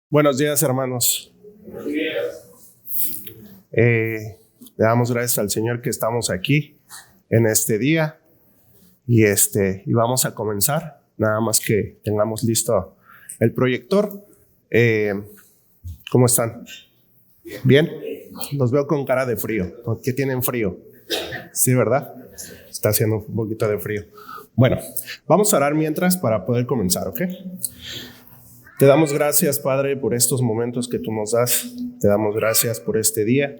Buenos días, hermanos. Le damos gracias al Señor que estamos aquí en este día y vamos a comenzar. Nada más que tengamos listo el proyector. ¿Cómo están? ¿Bien? Los veo con cara de frío. ¿Qué tienen frío? Sí, ¿verdad? Está haciendo un poquito de frío. Bueno, vamos a orar mientras para poder comenzar, ¿ok? Te damos gracias, Padre, por estos momentos que tú nos das. Te damos gracias por este día.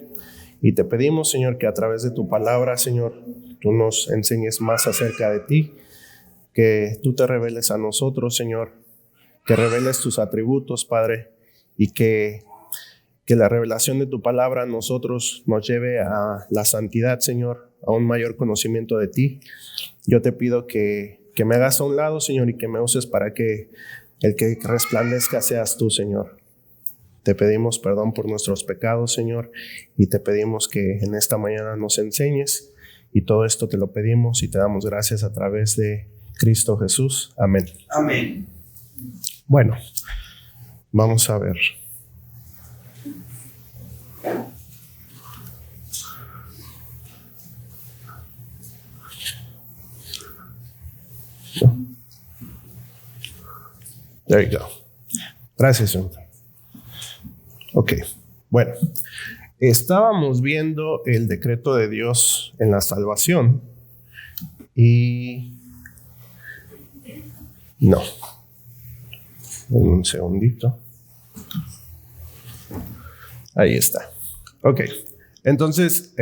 Y te pedimos, Señor, que a través de tu palabra, Señor, tú nos enseñes más acerca de ti, que tú te reveles a nosotros, Señor, que reveles tus atributos, Padre, y que la revelación de tu palabra a nosotros nos lleve a la santidad, Señor, a un mayor conocimiento de ti. Yo te pido que me hagas a un lado, Señor, y que me uses para que el que resplandezca seas tú, Señor. Te pedimos perdón por nuestros pecados, Señor, y te pedimos que en esta mañana nos enseñes, y todo esto te lo pedimos y te damos gracias a través de Cristo Jesús. Amén. Amén. Bueno, vamos a ver. There you go. Gracias, Señor. Ok, bueno. Estábamos viendo el decreto de Dios en la salvación y... No. Un segundito. Ahí está. Ok, entonces,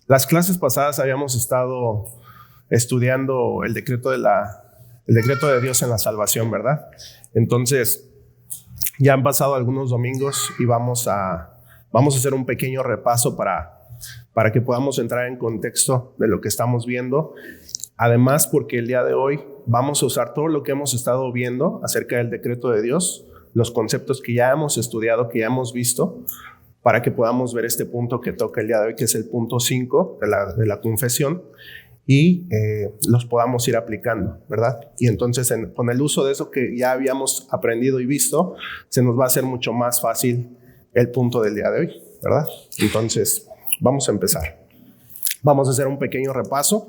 las clases pasadas habíamos estado estudiando el decreto de Dios en la salvación, ¿verdad? Entonces, ya han pasado algunos domingos y vamos a hacer un pequeño repaso para que podamos entrar en contexto de lo que estamos viendo. Además, porque el día de hoy vamos a usar todo lo que hemos estado viendo acerca del decreto de Dios, los conceptos que ya hemos estudiado, que ya hemos visto, para que podamos ver este punto que toca el día de hoy, que es el punto 5 de la confesión, y los podamos ir aplicando, ¿verdad? Y entonces con el uso de eso que ya habíamos aprendido y visto, se nos va a hacer mucho más fácil el punto del día de hoy, ¿verdad? Entonces, vamos a empezar. Vamos a hacer un pequeño repaso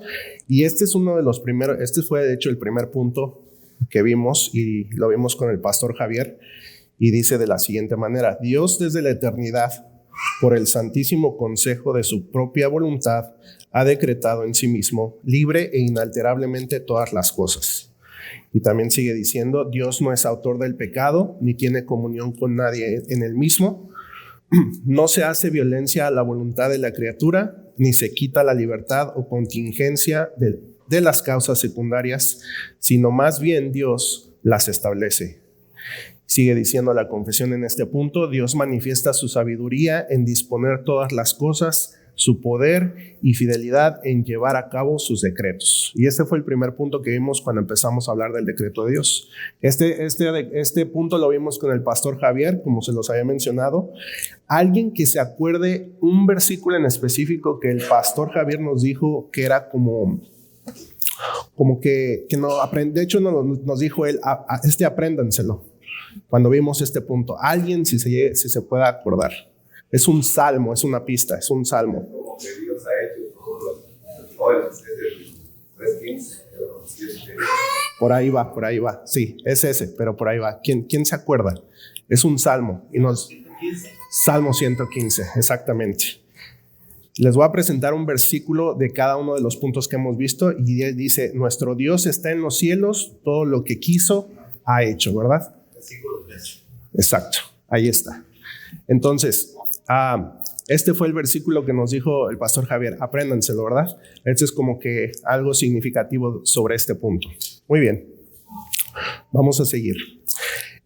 y este es uno de los primeros, este fue de hecho el primer punto que vimos y lo vimos con el pastor Javier y dice de la siguiente manera: Dios desde la eternidad, por el santísimo consejo de su propia voluntad, ha decretado en sí mismo, libre e inalterablemente, todas las cosas. Y también sigue diciendo: Dios no es autor del pecado, ni tiene comunión con nadie en el mismo. No se hace violencia a la voluntad de la criatura, ni se quita la libertad o contingencia de las causas secundarias, sino más bien Dios las establece. Sigue diciendo la confesión en este punto: Dios manifiesta su sabiduría en disponer todas las cosas, su poder y fidelidad en llevar a cabo sus decretos. Y este fue el primer punto que vimos cuando empezamos a hablar del decreto de Dios. Este punto lo vimos con el pastor Javier, como se los había mencionado. Alguien que se acuerde un versículo en específico que el pastor Javier nos dijo que era como que no aprende. De hecho, nos dijo él, apréndanselo. Cuando vimos este punto, alguien si se puede acordar. Es un salmo, es una pista, es un salmo. Como que Dios ha hecho todos los jóvenes, es el 3:15. Por ahí va. Sí, es ese, pero por ahí va. ¿Quién se acuerda? Es un salmo. Salmo 115, exactamente. Les voy a presentar un versículo de cada uno de los puntos que hemos visto y dice: nuestro Dios está en los cielos, todo lo que quiso ha hecho, ¿verdad? Versículo 3. Exacto, ahí está. Entonces, este fue el versículo que nos dijo el pastor Javier. Apréndanselo, ¿verdad? Este es como que algo significativo sobre este punto. Muy bien, vamos a seguir.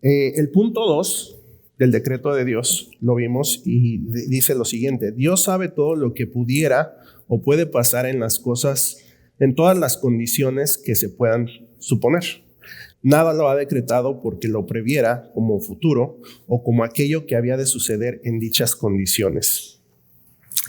El punto 2 del decreto de Dios lo vimos y dice lo siguiente: Dios sabe todo lo que pudiera o puede pasar en las cosas, en todas las condiciones que se puedan suponer. Nada lo ha decretado porque lo previera como futuro o como aquello que había de suceder en dichas condiciones.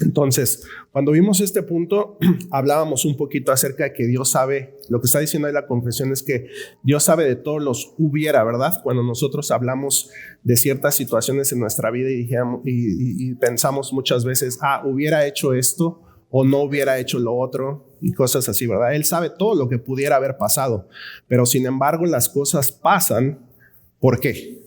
Entonces, cuando vimos este punto, hablábamos un poquito acerca de que Dios sabe, lo que está diciendo ahí la confesión es que Dios sabe de todos los hubiera, ¿verdad? Cuando nosotros hablamos de ciertas situaciones en nuestra vida y pensamos muchas veces, hubiera hecho esto o no hubiera hecho lo otro y cosas así, ¿verdad? Él sabe todo lo que pudiera haber pasado, pero sin embargo las cosas pasan. ¿Por qué?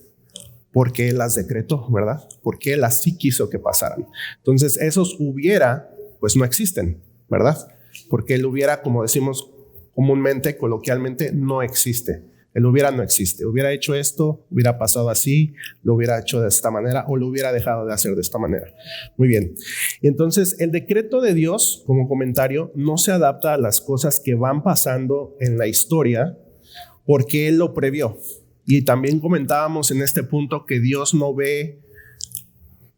Porque Él las decretó, ¿verdad? Porque Él así quiso que pasaran. Entonces, esos hubiera, pues no existen, ¿verdad? Porque el hubiera, como decimos comúnmente, coloquialmente, no existe. El hubiera no existe. Hubiera hecho esto, hubiera pasado así, lo hubiera hecho de esta manera o lo hubiera dejado de hacer de esta manera. Muy bien. Y entonces, el decreto de Dios, como comentario, no se adapta a las cosas que van pasando en la historia porque Él lo previó. Y también comentábamos en este punto que Dios no ve,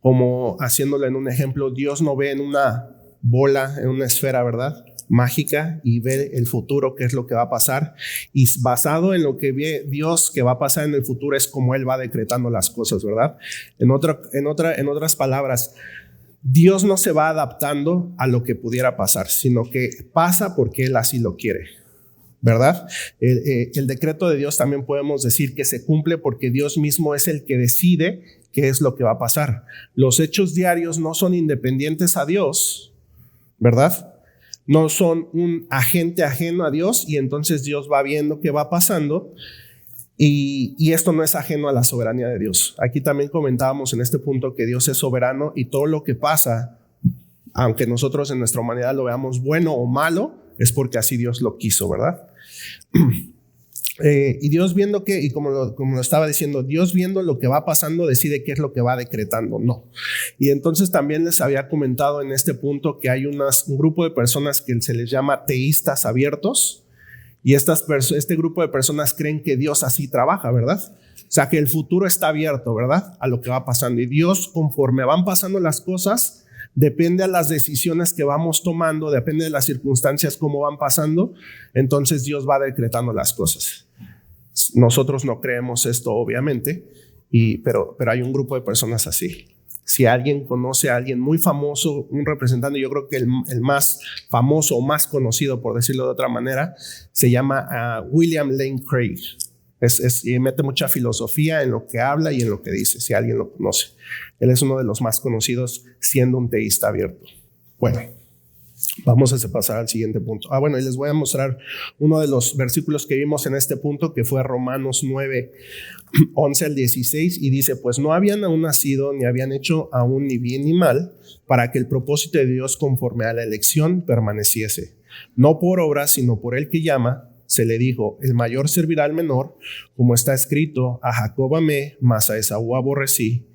como haciéndolo en un ejemplo, Dios no ve en una bola, en una esfera, ¿verdad? Mágica y ve el futuro, qué es lo que va a pasar. Y basado en lo que ve Dios que va a pasar en el futuro es como Él va decretando las cosas, ¿verdad? En otras palabras, Dios no se va adaptando a lo que pudiera pasar, sino que pasa porque Él así lo quiere, ¿verdad? El decreto de Dios también podemos decir que se cumple porque Dios mismo es el que decide qué es lo que va a pasar. Los hechos diarios no son independientes a Dios, ¿verdad? No son un agente ajeno a Dios y entonces Dios va viendo qué va pasando y esto no es ajeno a la soberanía de Dios. Aquí también comentábamos en este punto que Dios es soberano y todo lo que pasa, aunque nosotros en nuestra humanidad lo veamos bueno o malo, es porque así Dios lo quiso, ¿verdad? Y Dios viendo que, y como lo estaba diciendo, Dios viendo lo que va pasando decide qué es lo que va decretando, no. Y entonces también les había comentado en este punto que hay un grupo de personas que se les llama teístas abiertos y este grupo de personas creen que Dios así trabaja, ¿verdad? O sea, que el futuro está abierto, ¿verdad? A lo que va pasando y Dios, conforme van pasando las cosas, depende a las decisiones que vamos tomando, depende de las circunstancias cómo van pasando, entonces Dios va decretando las cosas. Nosotros no creemos esto, obviamente, pero hay un grupo de personas así. Si alguien conoce a alguien muy famoso, un representante, yo creo que el más famoso o más conocido, por decirlo de otra manera, se llama William Lane Craig. Y mete mucha filosofía en lo que habla y en lo que dice, si alguien lo conoce. Él es uno de los más conocidos siendo un teísta abierto. Bueno, vamos a pasar al siguiente punto. Bueno, y les voy a mostrar uno de los versículos que vimos en este punto, que fue Romanos 9, 11 al 16, y dice, pues no habían aún nacido, ni habían hecho aún ni bien ni mal, para que el propósito de Dios conforme a la elección permaneciese. No por obras, sino por el que llama. Se le dijo, el mayor servirá al menor, como está escrito, a Jacob amé, mas a Esaú aborrecí.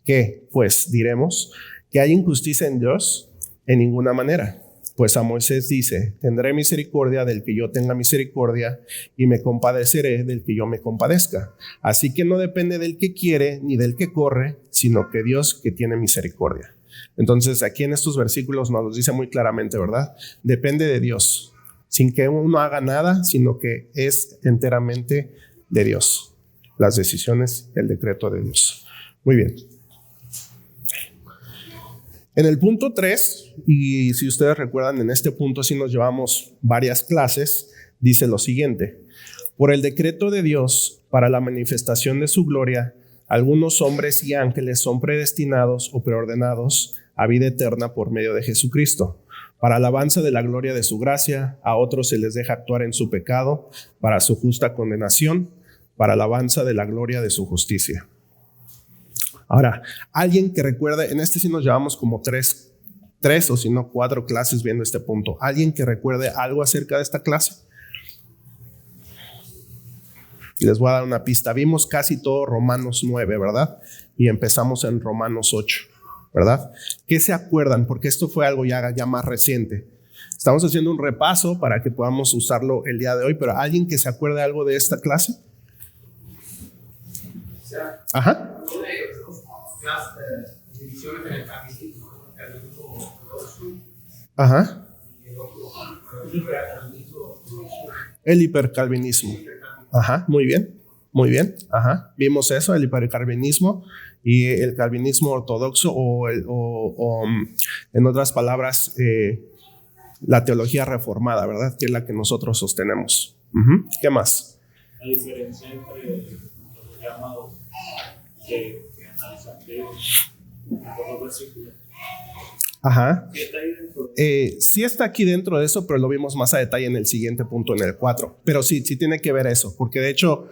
¿Qué? Pues diremos que hay injusticia en Dios en ninguna manera. Pues a Moisés dice, tendré misericordia del que yo tenga misericordia y me compadeceré del que yo me compadezca. Así que no depende del que quiere ni del que corre, sino que Dios que tiene misericordia. Entonces aquí en estos versículos nos lo dice muy claramente, ¿verdad? Depende de Dios. Sin que uno haga nada, sino que es enteramente de Dios. Las decisiones, el decreto de Dios. Muy bien. En el punto 3, y si ustedes recuerdan, en este punto sí nos llevamos varias clases, dice lo siguiente. Por el decreto de Dios, para la manifestación de su gloria, algunos hombres y ángeles son predestinados o preordenados a vida eterna por medio de Jesucristo. Para alabanza de la gloria de su gracia, a otros se les deja actuar en su pecado, para su justa condenación, para alabanza de la gloria de su justicia. Ahora, alguien que recuerde, en este sí nos llevamos como tres o si no 4 clases viendo este punto. ¿Alguien que recuerde algo acerca de esta clase? Les voy a dar una pista. Vimos casi todo Romanos 9, ¿verdad? Y empezamos en Romanos 8. ¿Verdad? ¿Qué se acuerdan? Porque esto fue algo ya más reciente. Estamos haciendo un repaso para que podamos usarlo el día de hoy, pero ¿alguien que se acuerde algo de esta clase? Ajá. Las divisiones en el calvinismo, ajá. El hipercalvinismo. Ajá, muy bien. Muy bien. Ajá. Vimos eso, el hipercarvinismo y el calvinismo ortodoxo en otras palabras, la teología reformada, ¿verdad? Que es la que nosotros sostenemos. ¿Qué más? La diferencia entre los llamados que analizan los versículos. Ajá. ¿Qué está ahí dentro? Sí está aquí dentro de eso, pero lo vimos más a detalle en el siguiente punto, en el 4. Pero sí tiene que ver eso, porque de hecho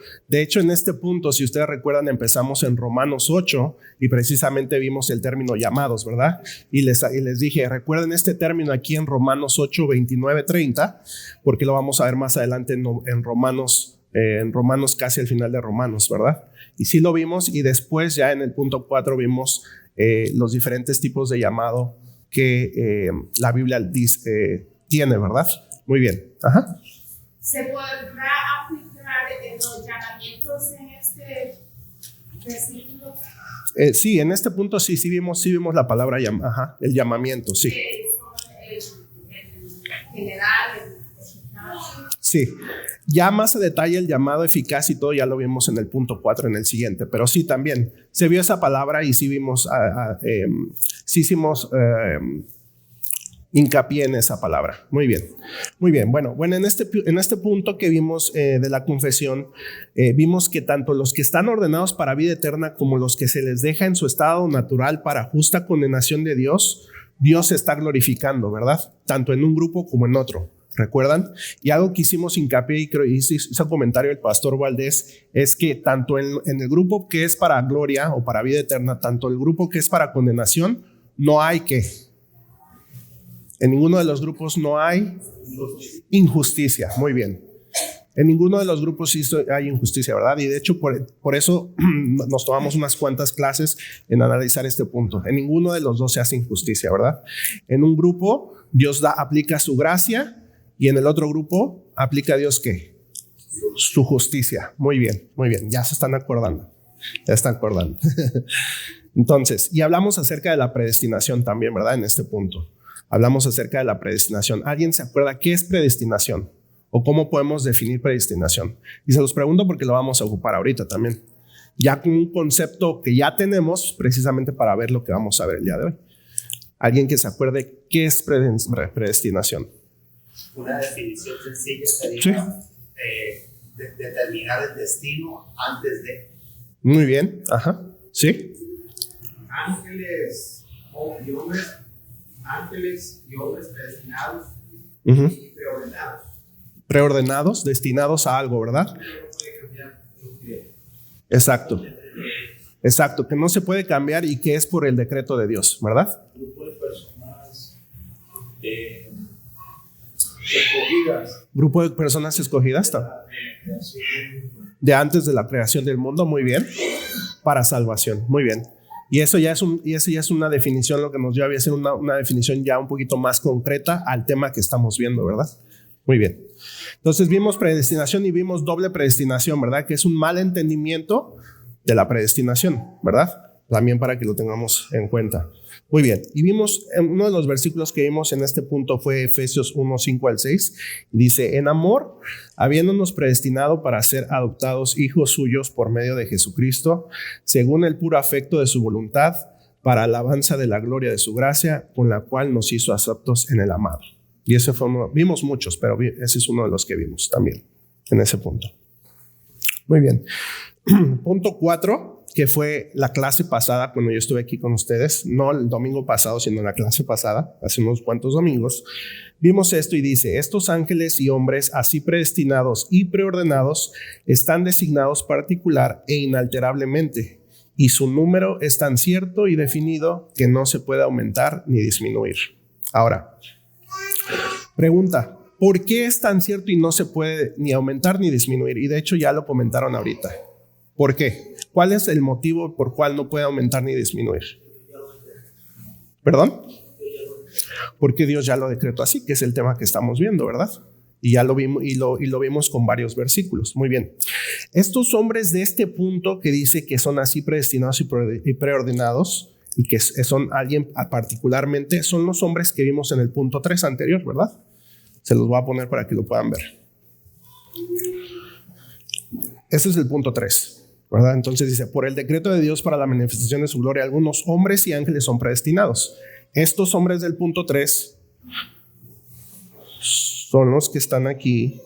en este punto, si ustedes recuerdan, empezamos en Romanos 8 y precisamente vimos el término llamados, ¿verdad? Y les dije, recuerden este término aquí en Romanos 8, 29, 30, porque lo vamos a ver más adelante en Romanos casi al final de Romanos, ¿verdad? Y sí lo vimos, y después ya en el punto 4 vimos los diferentes tipos de llamado que la Biblia dice, tiene, ¿verdad? Muy bien. Ajá. ¿Se podrá aplicar los llamamientos en este versículo? Sí, en este punto sí vimos la palabra el llamamiento, sí. En general, Sí, ya más a detalle el llamado eficaz y todo ya lo vimos en el punto 4 en el siguiente, pero sí también se vio esa palabra y sí vimos, sí hicimos hincapié en esa palabra. Muy bien, muy bien. Bueno, en este punto que vimos de la confesión, vimos que tanto los que están ordenados para vida eterna como los que se les deja en su estado natural para justa condenación de Dios, Dios se está glorificando, ¿verdad? Tanto en un grupo como en otro. ¿Recuerdan? Y algo que hicimos hincapié y creo hizo comentario el pastor Valdés es que tanto en el grupo que es para gloria o para vida eterna, tanto el grupo que es para condenación, no hay en ninguno de los grupos no hay injusticia. Muy bien. En ninguno de los grupos sí hay injusticia, ¿verdad? Y de hecho por eso nos tomamos unas cuantas clases en analizar este punto. En ninguno de los dos se hace injusticia, ¿verdad? En un grupo Dios aplica su gracia. Y en el otro grupo, ¿aplica a Dios qué? Su justicia. Muy bien, muy bien. Ya se están acordando. Entonces, y hablamos acerca de la predestinación también, ¿verdad? En este punto. Hablamos acerca de la predestinación. ¿Alguien se acuerda qué es predestinación? ¿O cómo podemos definir predestinación? Y se los pregunto porque lo vamos a ocupar ahorita también. Ya con un concepto que ya tenemos precisamente para ver lo que vamos a ver el día de hoy. ¿Alguien que se acuerde qué es predestinación? Una definición sencilla sería determinar el destino antes de. Muy bien, ajá, sí. Ángeles y hombres predestinados y preordenados. Preordenados, destinados a algo, ¿verdad? Exacto, que no se puede cambiar y que es por el decreto de Dios, ¿verdad? Grupo de personas escogidas. Grupo de personas escogidas de antes de la creación del mundo, muy bien, para salvación, muy bien. Y eso ya es una definición, lo que nos lleva a ser una definición ya un poquito más concreta al tema que estamos viendo, ¿verdad? Muy bien. Entonces vimos predestinación y vimos doble predestinación, ¿verdad? Que es un mal entendimiento de la predestinación, ¿verdad? También para que lo tengamos en cuenta. Muy bien, y vimos, uno de los versículos que vimos en este punto fue Efesios 1, 5 al 6. Dice, en amor, habiéndonos predestinado para ser adoptados hijos suyos por medio de Jesucristo, según el puro afecto de su voluntad, para alabanza de la gloria de su gracia, con la cual nos hizo aceptos en el amado. Y ese fue vimos muchos, pero ese es uno de los que vimos también en ese punto. Muy bien. Punto 4, que fue la clase pasada cuando yo estuve aquí con ustedes, no el domingo pasado, sino la clase pasada, hace unos cuantos domingos, vimos esto y dice, estos ángeles y hombres así predestinados y preordenados están designados particular e inalterablemente, y su número es tan cierto y definido que no se puede aumentar ni disminuir. Ahora, pregunta, ¿por qué es tan cierto y no se puede ni aumentar ni disminuir? Y de hecho ya lo comentaron ahorita. ¿Por qué? ¿Cuál es el motivo por cual no puede aumentar ni disminuir? ¿Perdón? Porque Dios ya lo decretó así, que es el tema que estamos viendo, ¿verdad? Y ya lo vimos y lo vimos con varios versículos. Muy bien. Estos hombres de este punto que dice que son así predestinados y preordenados y que son alguien particularmente, son los hombres que vimos en el punto 3 anterior, ¿verdad? Se los voy a poner para que lo puedan ver. Ese es el punto 3, ¿verdad? Entonces dice, por el decreto de Dios para la manifestación de su gloria, algunos hombres y ángeles son predestinados. Estos hombres del punto 3 son los que están aquí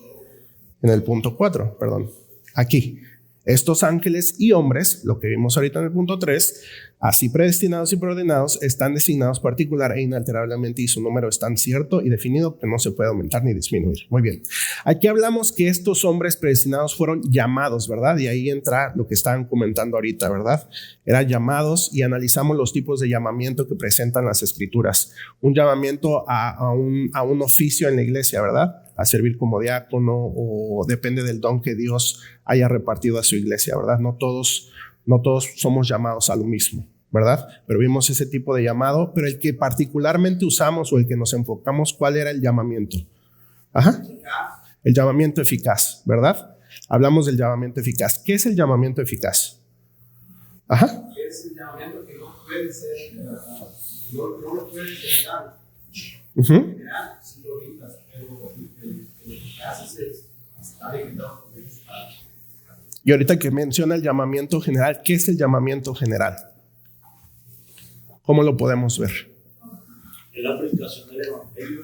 en el punto 4, perdón, aquí. Estos ángeles y hombres, lo que vimos ahorita en el punto 3, así predestinados y preordenados, están designados particular e inalterablemente y su número es tan cierto y definido que no se puede aumentar ni disminuir. Muy bien. Aquí hablamos que estos hombres predestinados fueron llamados, ¿verdad? Y ahí entra lo que estaban comentando ahorita, ¿verdad? Eran llamados y analizamos los tipos de llamamiento que presentan las escrituras. Un llamamiento a un oficio en la iglesia, ¿verdad? A servir como diácono o depende del don que Dios haya repartido a su iglesia, ¿verdad? No todos somos llamados a lo mismo, ¿verdad? Pero vimos ese tipo de llamado, pero el que particularmente usamos o el que nos enfocamos, ¿cuál era el llamamiento? Ajá. El llamamiento eficaz, ¿verdad? Hablamos del llamamiento eficaz. ¿Qué es el llamamiento eficaz? Ajá. Es el llamamiento que no puede ser, no lo puedes generar. Uh-huh. General, sí lo evitas, pero el eficaz es estar limitado con eso. Y ahorita que menciona el llamamiento general, ¿qué es el llamamiento general? ¿Cómo lo podemos ver? Es la predicación del Evangelio.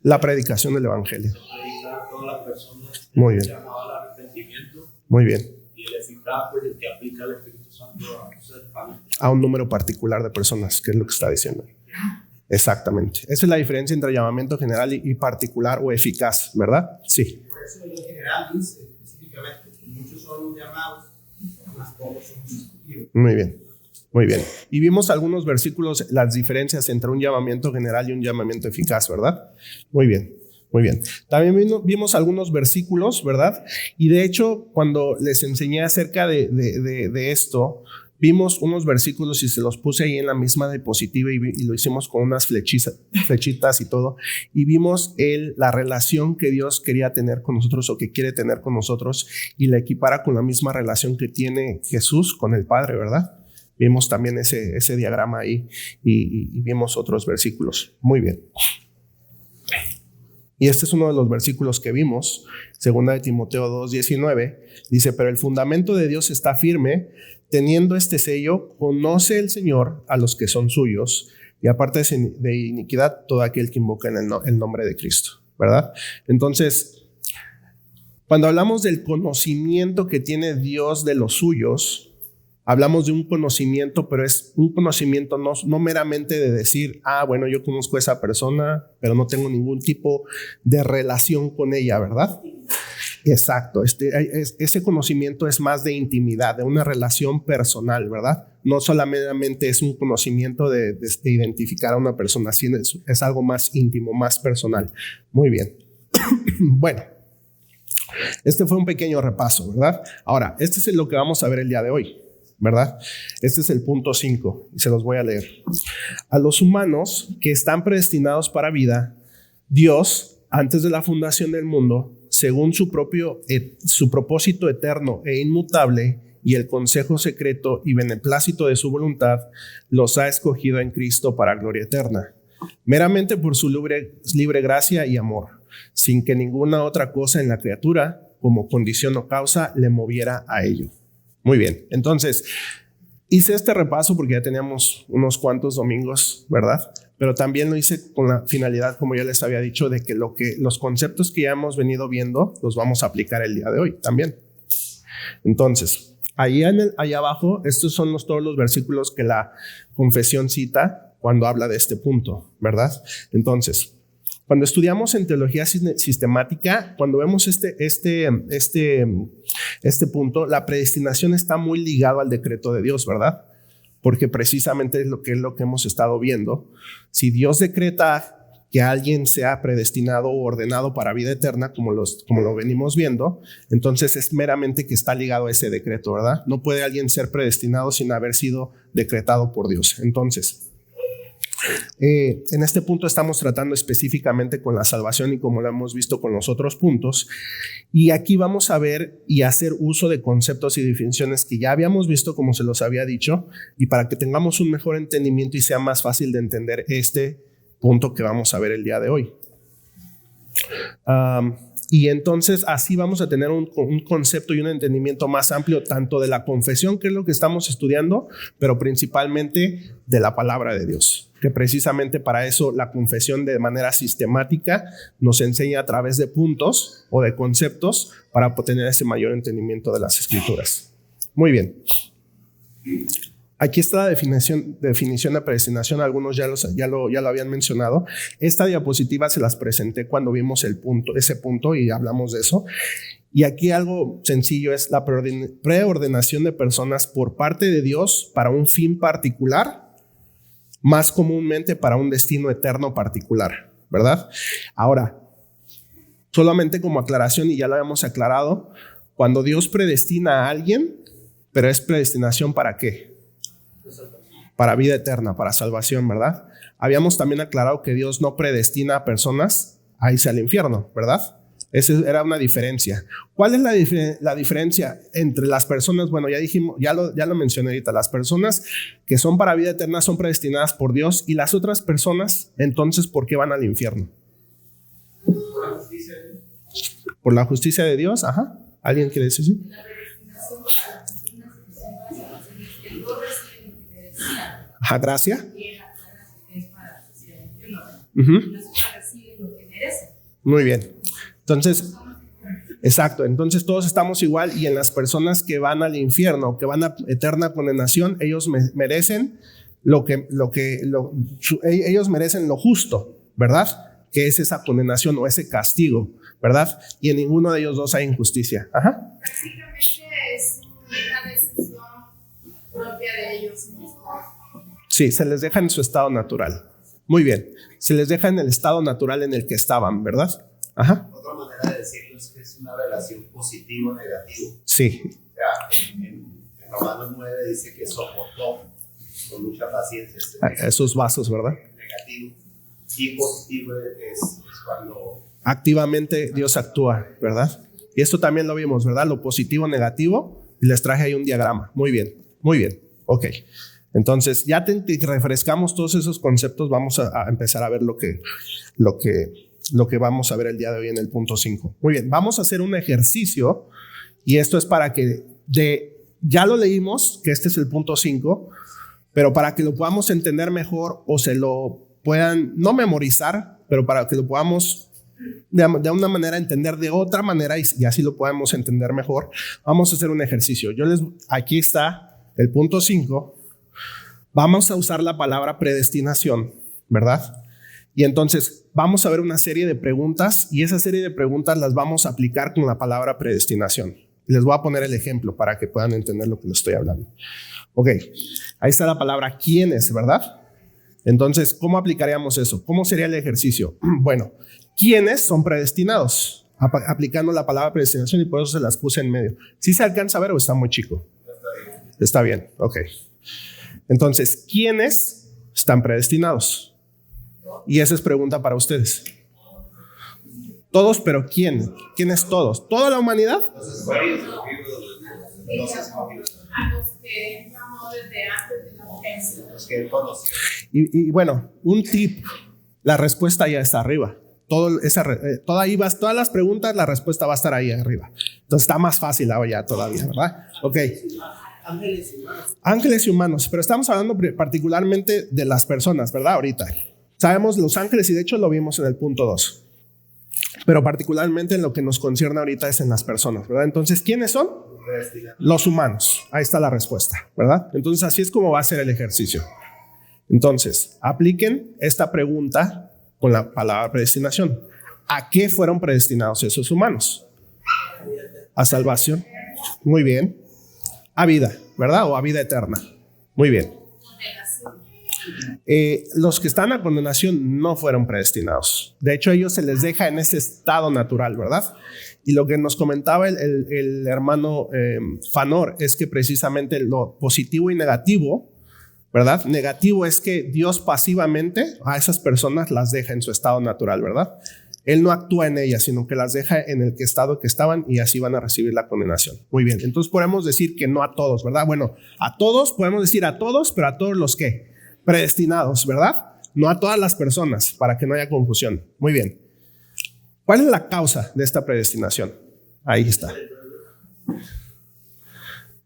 La predicación del Evangelio. Predicar a todas las personas. Muy bien. Llamado al arrepentimiento. Muy bien. Y el eficaz, pues el que aplica el Espíritu Santo A un número particular de personas, que es lo que está diciendo. Exactamente. Esa es la diferencia entre llamamiento general y particular o eficaz, ¿verdad? Sí. Por eso en general dice específicamente que muchos son llamados, más pocos son escogidos. Muy bien. Muy bien. Y vimos algunos versículos, las diferencias entre un llamamiento general y un llamamiento eficaz, ¿verdad? Muy bien. Muy bien. También vimos algunos versículos, ¿verdad? Y de hecho, cuando les enseñé acerca de esto, vimos unos versículos y se los puse ahí en la misma diapositiva y lo hicimos con unas flechitas y todo. Y vimos la relación que Dios quería tener con nosotros o que quiere tener con nosotros y la equipara con la misma relación que tiene Jesús con el Padre, ¿verdad? Vimos también ese diagrama ahí y vimos otros versículos. Muy bien. Y este es uno de los versículos que vimos, 2 de Timoteo 2:19, dice, pero el fundamento de Dios está firme, teniendo este sello, conoce el Señor a los que son suyos, y aparte de iniquidad, todo aquel que invoca en el nombre de Cristo, ¿verdad? Entonces, cuando hablamos del conocimiento que tiene Dios de los suyos, hablamos de un conocimiento, pero es un conocimiento no meramente de decir, bueno, yo conozco a esa persona, pero no tengo ningún tipo de relación con ella, ¿verdad? Exacto. Ese conocimiento es más de intimidad, de una relación personal, ¿verdad? No solamente es un conocimiento de identificar a una persona, sino es algo más íntimo, más personal. Muy bien. Bueno, este fue un pequeño repaso, ¿verdad? Ahora, este es lo que vamos a ver el día de hoy, ¿verdad? Este es el punto 5 y se los voy a leer. A los humanos que están predestinados para vida, Dios, antes de la fundación del mundo, según su propósito eterno e inmutable y el consejo secreto y beneplácito de su voluntad, los ha escogido en Cristo para gloria eterna, meramente por su libre gracia y amor, sin que ninguna otra cosa en la criatura, como condición o causa, le moviera a ello. Muy bien, entonces hice este repaso porque ya teníamos unos cuantos domingos, ¿verdad? Pero también lo hice con la finalidad, como ya les había dicho, de que los conceptos que ya hemos venido viendo los vamos a aplicar el día de hoy también. Entonces, allá abajo, estos son todos los versículos que la confesión cita cuando habla de este punto, ¿verdad? Entonces, cuando estudiamos en teología sistemática, cuando vemos este punto, la predestinación está muy ligado al decreto de Dios, ¿verdad? Porque precisamente es lo que hemos estado viendo. Si Dios decreta que alguien sea predestinado o ordenado para vida eterna, como lo venimos viendo, entonces es meramente que está ligado a ese decreto, ¿verdad? No puede alguien ser predestinado sin haber sido decretado por Dios. Entonces, en este punto estamos tratando específicamente con la salvación y como lo hemos visto con los otros puntos, y aquí vamos a ver y hacer uso de conceptos y definiciones que ya habíamos visto, como se los había dicho, y para que tengamos un mejor entendimiento y sea más fácil de entender este punto que vamos a ver el día de hoy. Y entonces así vamos a tener un concepto y un entendimiento más amplio tanto de la confesión, que es lo que estamos estudiando, pero principalmente de la palabra de Dios, que precisamente para eso la confesión de manera sistemática nos enseña a través de puntos o de conceptos para tener ese mayor entendimiento de las Escrituras. Muy bien. Aquí está la definición de predestinación. Algunos ya lo habían mencionado. Esta diapositiva se las presenté cuando vimos ese punto y hablamos de eso. Y aquí algo sencillo es la preordenación de personas por parte de Dios para un fin particular, más comúnmente para un destino eterno particular, ¿verdad? Ahora, solamente como aclaración, y ya lo habíamos aclarado, cuando Dios predestina a alguien, pero es predestinación ¿para qué? Para vida eterna, para salvación, ¿verdad? Habíamos también aclarado que Dios no predestina a personas a irse al infierno, ¿verdad? Esa era una diferencia. ¿Cuál es la diferencia entre las personas? Bueno, ya dijimos, ya lo mencioné ahorita. Las personas que son para vida eterna son predestinadas por Dios, y las otras personas, entonces, ¿por qué van al infierno? Por la justicia de Dios. Ajá. ¿Alguien quiere decir sí? La predestinación para las personas que son para salvación es que no reciben lo que le decían. Ajá, gracias. Y la gracia es para recibir el infierno. Uh-huh. Las otras reciben lo que merecen. Muy bien. Entonces, exacto. Entonces todos estamos igual, y en las personas que van al infierno, que van a eterna condenación, ellos merecen ellos merecen lo justo, ¿verdad? Que es esa condenación o ese castigo, ¿verdad? Y en ninguno de ellos dos hay injusticia. Ajá. Prácticamente es una decisión propia de ellos mismos. Sí, se les deja en su estado natural. Muy bien. Se les deja en el estado natural en el que estaban, ¿verdad? Ajá. Otra manera de decirlo es que es una relación positivo-negativo. Sí. O sea, en Romanos 9 dice que soportó con mucha paciencia esos vasos, ¿verdad? Negativo. Y positivo es cuando activamente Dios actúa, ¿verdad? Y esto también lo vimos, ¿verdad? Lo positivo, negativo, y les traje ahí un diagrama. Muy bien, ok. Entonces, ya que refrescamos todos esos conceptos, vamos a empezar a ver lo que vamos a ver el día de hoy en el punto 5. Muy bien, vamos a hacer un ejercicio, y esto es para que ya lo leímos, que este es el punto 5, pero para que lo podamos entender mejor o se lo puedan, no memorizar, pero para que lo podamos de una manera entender de otra manera y así lo podamos entender mejor, vamos a hacer un ejercicio. Aquí está el punto 5. Vamos a usar la palabra predestinación, ¿verdad? Y entonces vamos a ver una serie de preguntas, y esa serie de preguntas las vamos a aplicar con la palabra predestinación. Les voy a poner el ejemplo para que puedan entender lo que les estoy hablando. Ok, ahí está la palabra quiénes, ¿verdad? Entonces, ¿cómo aplicaríamos eso? ¿Cómo sería el ejercicio? Bueno, ¿quiénes son predestinados? Aplicando la palabra predestinación, y por eso se las puse en medio. ¿Sí se alcanza a ver o está muy chico? Está bien, ok. Entonces, ¿quiénes están predestinados? Y esa es pregunta para ustedes. Todos, pero ¿quién? ¿Quién es todos? ¿Toda la humanidad? A los que llamó desde antes de la ofensa. los que él conoció. Y bueno, un tip, la respuesta ya está arriba. Todas las preguntas, la respuesta va a estar ahí arriba. Entonces está más fácil ahora ya todavía, ¿verdad? Ok. Ángeles y humanos. Ángeles y humanos, pero estamos hablando particularmente de las personas, ¿verdad? Ahorita. Sabemos los ángeles, y de hecho lo vimos en el punto 2. Pero particularmente en lo que nos concierne ahorita es en las personas, ¿verdad? Entonces, ¿quiénes son? Los humanos. Ahí está la respuesta, ¿verdad? Entonces, así es como va a ser el ejercicio. Entonces, apliquen esta pregunta con la palabra predestinación. ¿A qué fueron predestinados esos humanos? A salvación. Muy bien. A vida, ¿verdad? O a vida eterna. Muy bien. Los que están a condenación no fueron predestinados. De hecho, a ellos se les deja en ese estado natural, ¿verdad? Y lo que nos comentaba el hermano Fanor es que precisamente lo positivo y negativo, ¿verdad? Negativo es que Dios pasivamente a esas personas las deja en su estado natural, ¿verdad? Él no actúa en ellas, sino que las deja en el estado que estaban, y así van a recibir la condenación. Muy bien, entonces podemos decir que no a todos, ¿verdad? Bueno, a todos, podemos decir a todos, pero a todos los que predestinados, ¿verdad? No a todas las personas, para que no haya confusión. Muy bien. ¿Cuál es la causa de esta predestinación? Ahí está.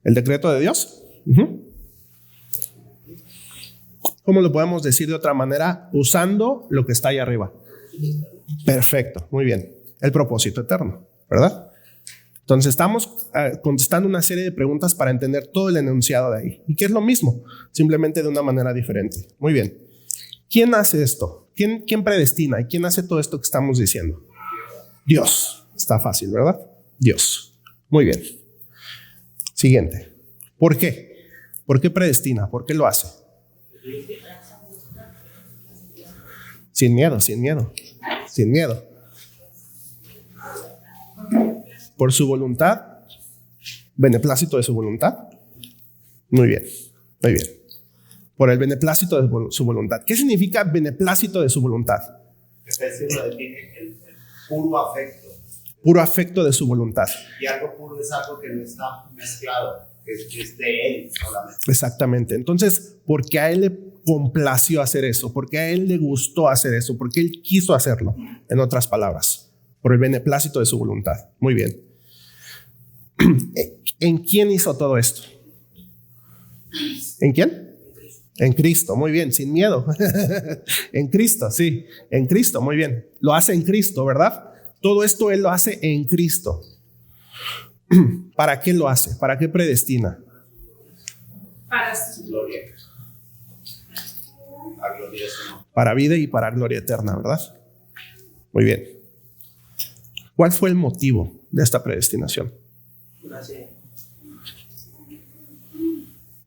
¿El decreto de Dios? ¿Cómo lo podemos decir de otra manera? Usando lo que está ahí arriba. Perfecto, muy bien. El propósito eterno, ¿verdad? Entonces estamos contestando una serie de preguntas para entender todo el enunciado de ahí. Y que es lo mismo, simplemente de una manera diferente. Muy bien. ¿Quién hace esto? ¿Quién predestina? ¿Y quién hace todo esto que estamos diciendo? Dios. Está fácil, ¿verdad? Dios. Muy bien. Siguiente. ¿Por qué? ¿Por qué predestina? ¿Por qué lo hace? Sin miedo, sin miedo. Sin miedo. Por su voluntad, beneplácito de su voluntad. Muy bien, muy bien. Por el beneplácito de su voluntad. ¿Qué significa beneplácito de su voluntad? Efesios lo define el puro afecto. Puro afecto de su voluntad. Y algo puro es algo que no está mezclado, que es de él solamente. Exactamente. Entonces, porque a él le complació hacer eso, porque a él le gustó hacer eso, porque él quiso hacerlo, en otras palabras, por el beneplácito de su voluntad. Muy bien. ¿En quién hizo todo esto? ¿En quién? En Cristo, muy bien, sin miedo. En Cristo, sí, en Cristo, muy bien. Lo hace en Cristo, ¿verdad? Todo esto él lo hace en Cristo. ¿Para qué lo hace? ¿Para qué predestina? Para su Gloria. A gloria no. Para vida y para gloria eterna, ¿verdad? Muy bien. ¿Cuál fue el motivo de esta predestinación? Gracias.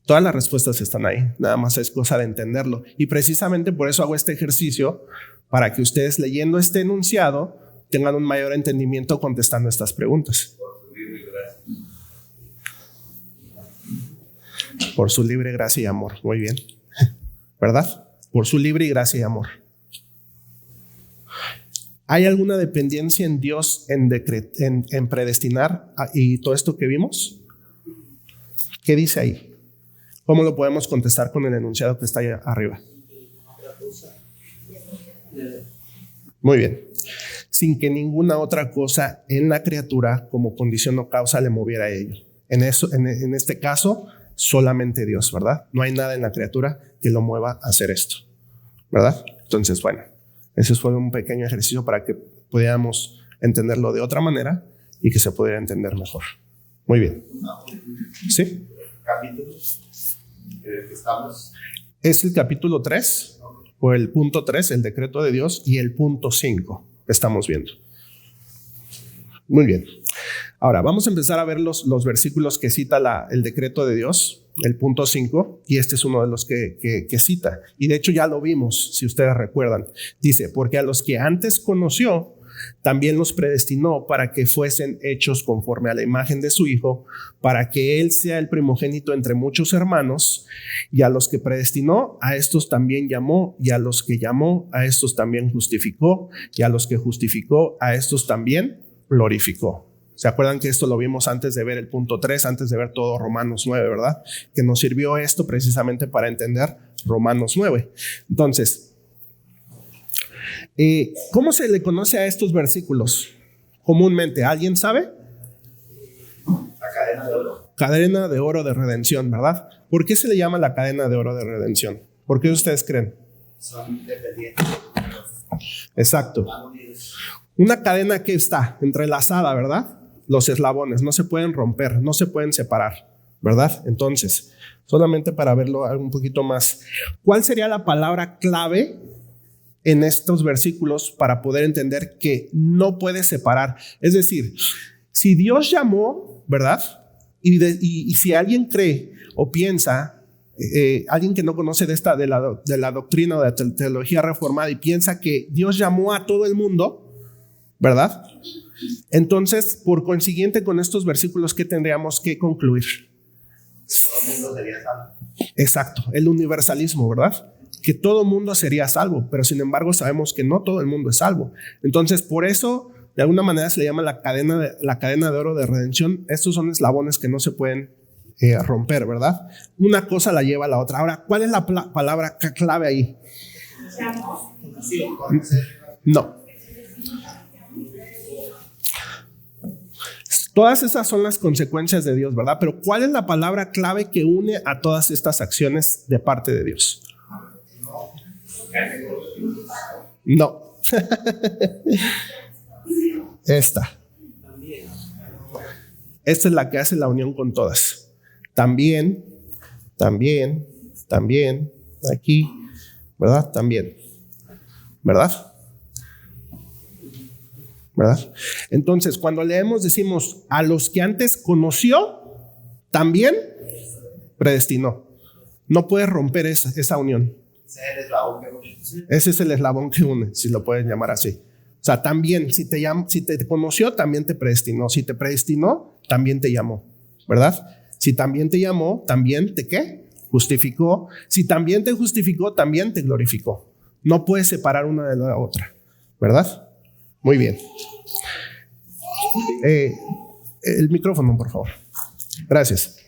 Todas las respuestas están ahí, nada más es cosa de entenderlo. Y precisamente por eso hago este ejercicio, para que ustedes leyendo este enunciado tengan un mayor entendimiento contestando estas preguntas. Por su libre gracia y amor, muy bien, ¿verdad? Por su libre gracia y amor. ¿Hay alguna dependencia en Dios en predestinar y todo esto que vimos? ¿Qué dice ahí? ¿Cómo lo podemos contestar con el enunciado que está ahí arriba? Muy bien. Sin que ninguna otra cosa en la criatura como condición o causa le moviera a ello. En este caso, solamente Dios, ¿verdad? No hay nada en la criatura que lo mueva a hacer esto, ¿verdad? Entonces, bueno, ese fue un pequeño ejercicio para que pudiéramos entenderlo de otra manera y que se pudiera entender mejor. Muy bien. ¿Sí? Capítulo en el que estamos. Es el capítulo 3, o el punto 3, el decreto de Dios, y el punto 5 estamos viendo. Muy bien. Ahora, vamos a empezar a ver los versículos que cita el decreto de Dios, el punto 5, y este es uno de los que cita. Y de hecho ya lo vimos, si ustedes recuerdan. Dice, porque a los que antes conoció, también los predestinó para que fuesen hechos conforme a la imagen de su Hijo, para que Él sea el primogénito entre muchos hermanos. Y a los que predestinó, a estos también llamó, y a los que llamó, a estos también justificó, y a los que justificó, a estos también glorificó. ¿Se acuerdan que esto lo vimos antes de ver el punto 3, antes de ver todo Romanos 9, verdad? Que nos sirvió esto precisamente para entender Romanos 9. Entonces, ¿cómo se le conoce a estos versículos comúnmente? ¿Alguien sabe? La cadena de oro. Cadena de oro de redención, ¿verdad? ¿Por qué se le llama la cadena de oro de redención? ¿Por qué ustedes creen? Son dependientes. Exacto. Van unidos. Una cadena que está entrelazada, ¿verdad? Los eslabones no se pueden romper, no se pueden separar, ¿verdad? Entonces, solamente para verlo un poquito más, ¿cuál sería la palabra clave en estos versículos para poder entender que no puede separar? Es decir, si Dios llamó, ¿verdad? Y si alguien cree o piensa, alguien que no conoce de la doctrina o de la teología reformada y piensa que Dios llamó a todo el mundo, ¿verdad? Entonces, por consiguiente, con estos versículos, ¿qué tendríamos que concluir? Todo el mundo sería salvo. Exacto, el universalismo, ¿verdad? Que todo el mundo sería salvo, pero sin embargo sabemos que no todo el mundo es salvo. Entonces, por eso, de alguna manera se le llama la cadena de oro de redención. Estos son eslabones que no se pueden romper, ¿verdad? Una cosa la lleva a la otra. Ahora, ¿cuál es la palabra clave ahí? No. Todas esas son las consecuencias de Dios, ¿verdad? Pero ¿cuál es la palabra clave que une a todas estas acciones de parte de Dios? No. Esta es la que hace la unión con todas. También, aquí, ¿verdad? También, ¿verdad? Entonces, cuando leemos, decimos, a los que antes conoció, también predestinó. No puedes romper esa unión. Ese es el eslabón que une, si lo pueden llamar así. O sea, también, si te conoció, también te predestinó. Si te predestinó, también te llamó, ¿verdad? Si también te llamó, también te ¿qué? Justificó. Si también te justificó, también te glorificó. No puedes separar una de la otra, ¿verdad? Muy bien. El micrófono, por favor. Gracias.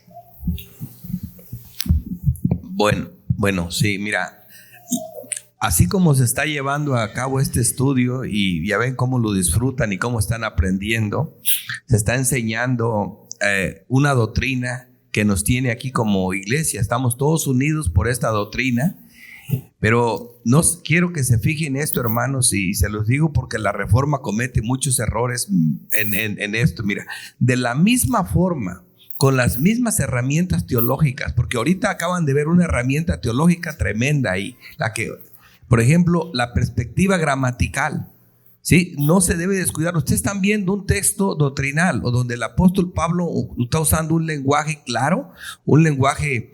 Bueno, sí, mira, así como se está llevando a cabo este estudio y ya ven cómo lo disfrutan y cómo están aprendiendo, se está enseñando una doctrina que nos tiene aquí como iglesia. Estamos todos unidos por esta doctrina. Pero no quiero que se fijen en esto, hermanos, y se los digo porque la Reforma comete muchos errores en esto. Mira, de la misma forma, con las mismas herramientas teológicas, porque ahorita acaban de ver una herramienta teológica tremenda ahí, la que, por ejemplo, la perspectiva gramatical, ¿sí? No se debe descuidar. Ustedes están viendo un texto doctrinal o donde el apóstol Pablo está usando un lenguaje claro, un lenguaje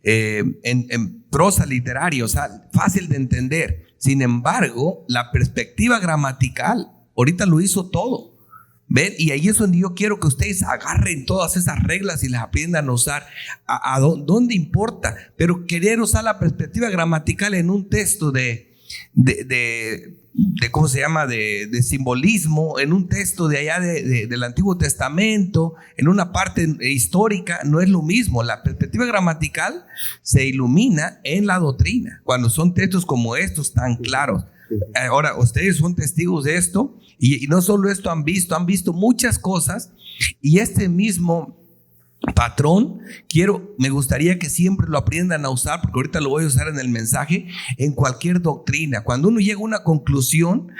en prosa literaria, o sea, fácil de entender. Sin embargo, la perspectiva gramatical ahorita lo hizo todo. ¿Ven? Y ahí es donde yo quiero que ustedes agarren todas esas reglas y las aprendan a usar. ¿A dónde importa? Pero querer usar la perspectiva gramatical en un texto de ¿cómo se llama? De simbolismo, en un texto de allá del Antiguo Testamento, en una parte histórica, no es lo mismo. La perspectiva gramatical se ilumina en la doctrina, cuando son textos como estos tan claros. Ahora, ustedes son testigos de esto, y no solo esto han visto muchas cosas, y este mismo patrón me gustaría que siempre lo aprendan a usar, porque ahorita lo voy a usar en el mensaje, en cualquier doctrina. Cuando uno llega a una conclusión,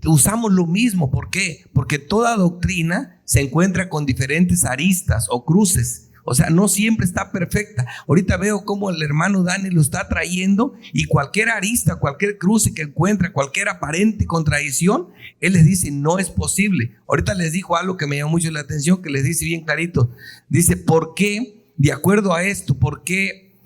usamos lo mismo. ¿Por qué? Porque toda doctrina se encuentra con diferentes aristas o cruces. O sea, no siempre está perfecta. Ahorita veo cómo el hermano Dani lo está trayendo, y cualquier arista, cualquier cruce que encuentra, cualquier aparente contradicción, él les dice, no es posible. Ahorita les dijo algo que me llamó mucho la atención, que les dice bien clarito. Dice, ¿por qué, de acuerdo a esto, por qué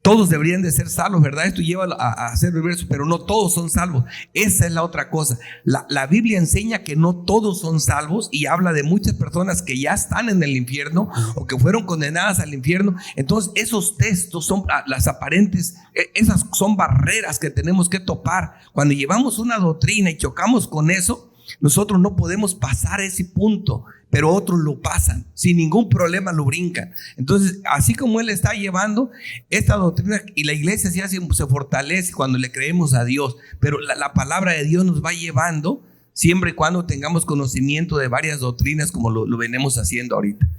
todos deberían de ser salvos, ¿verdad? Esto lleva a ser reverso, pero no todos son salvos. Esa es la otra cosa. La Biblia enseña que no todos son salvos, y habla de muchas personas que ya están en el infierno o que fueron condenadas al infierno. Entonces, esos textos son las aparentes, esas son barreras que tenemos que topar. Cuando llevamos una doctrina y chocamos con eso, nosotros no podemos pasar ese punto, pero otros lo pasan, sin ningún problema lo brincan. Entonces, así como él está llevando esta doctrina, y la iglesia se fortalece cuando le creemos a Dios, pero la palabra de Dios nos va llevando siempre y cuando tengamos conocimiento de varias doctrinas, como lo venimos haciendo ahorita.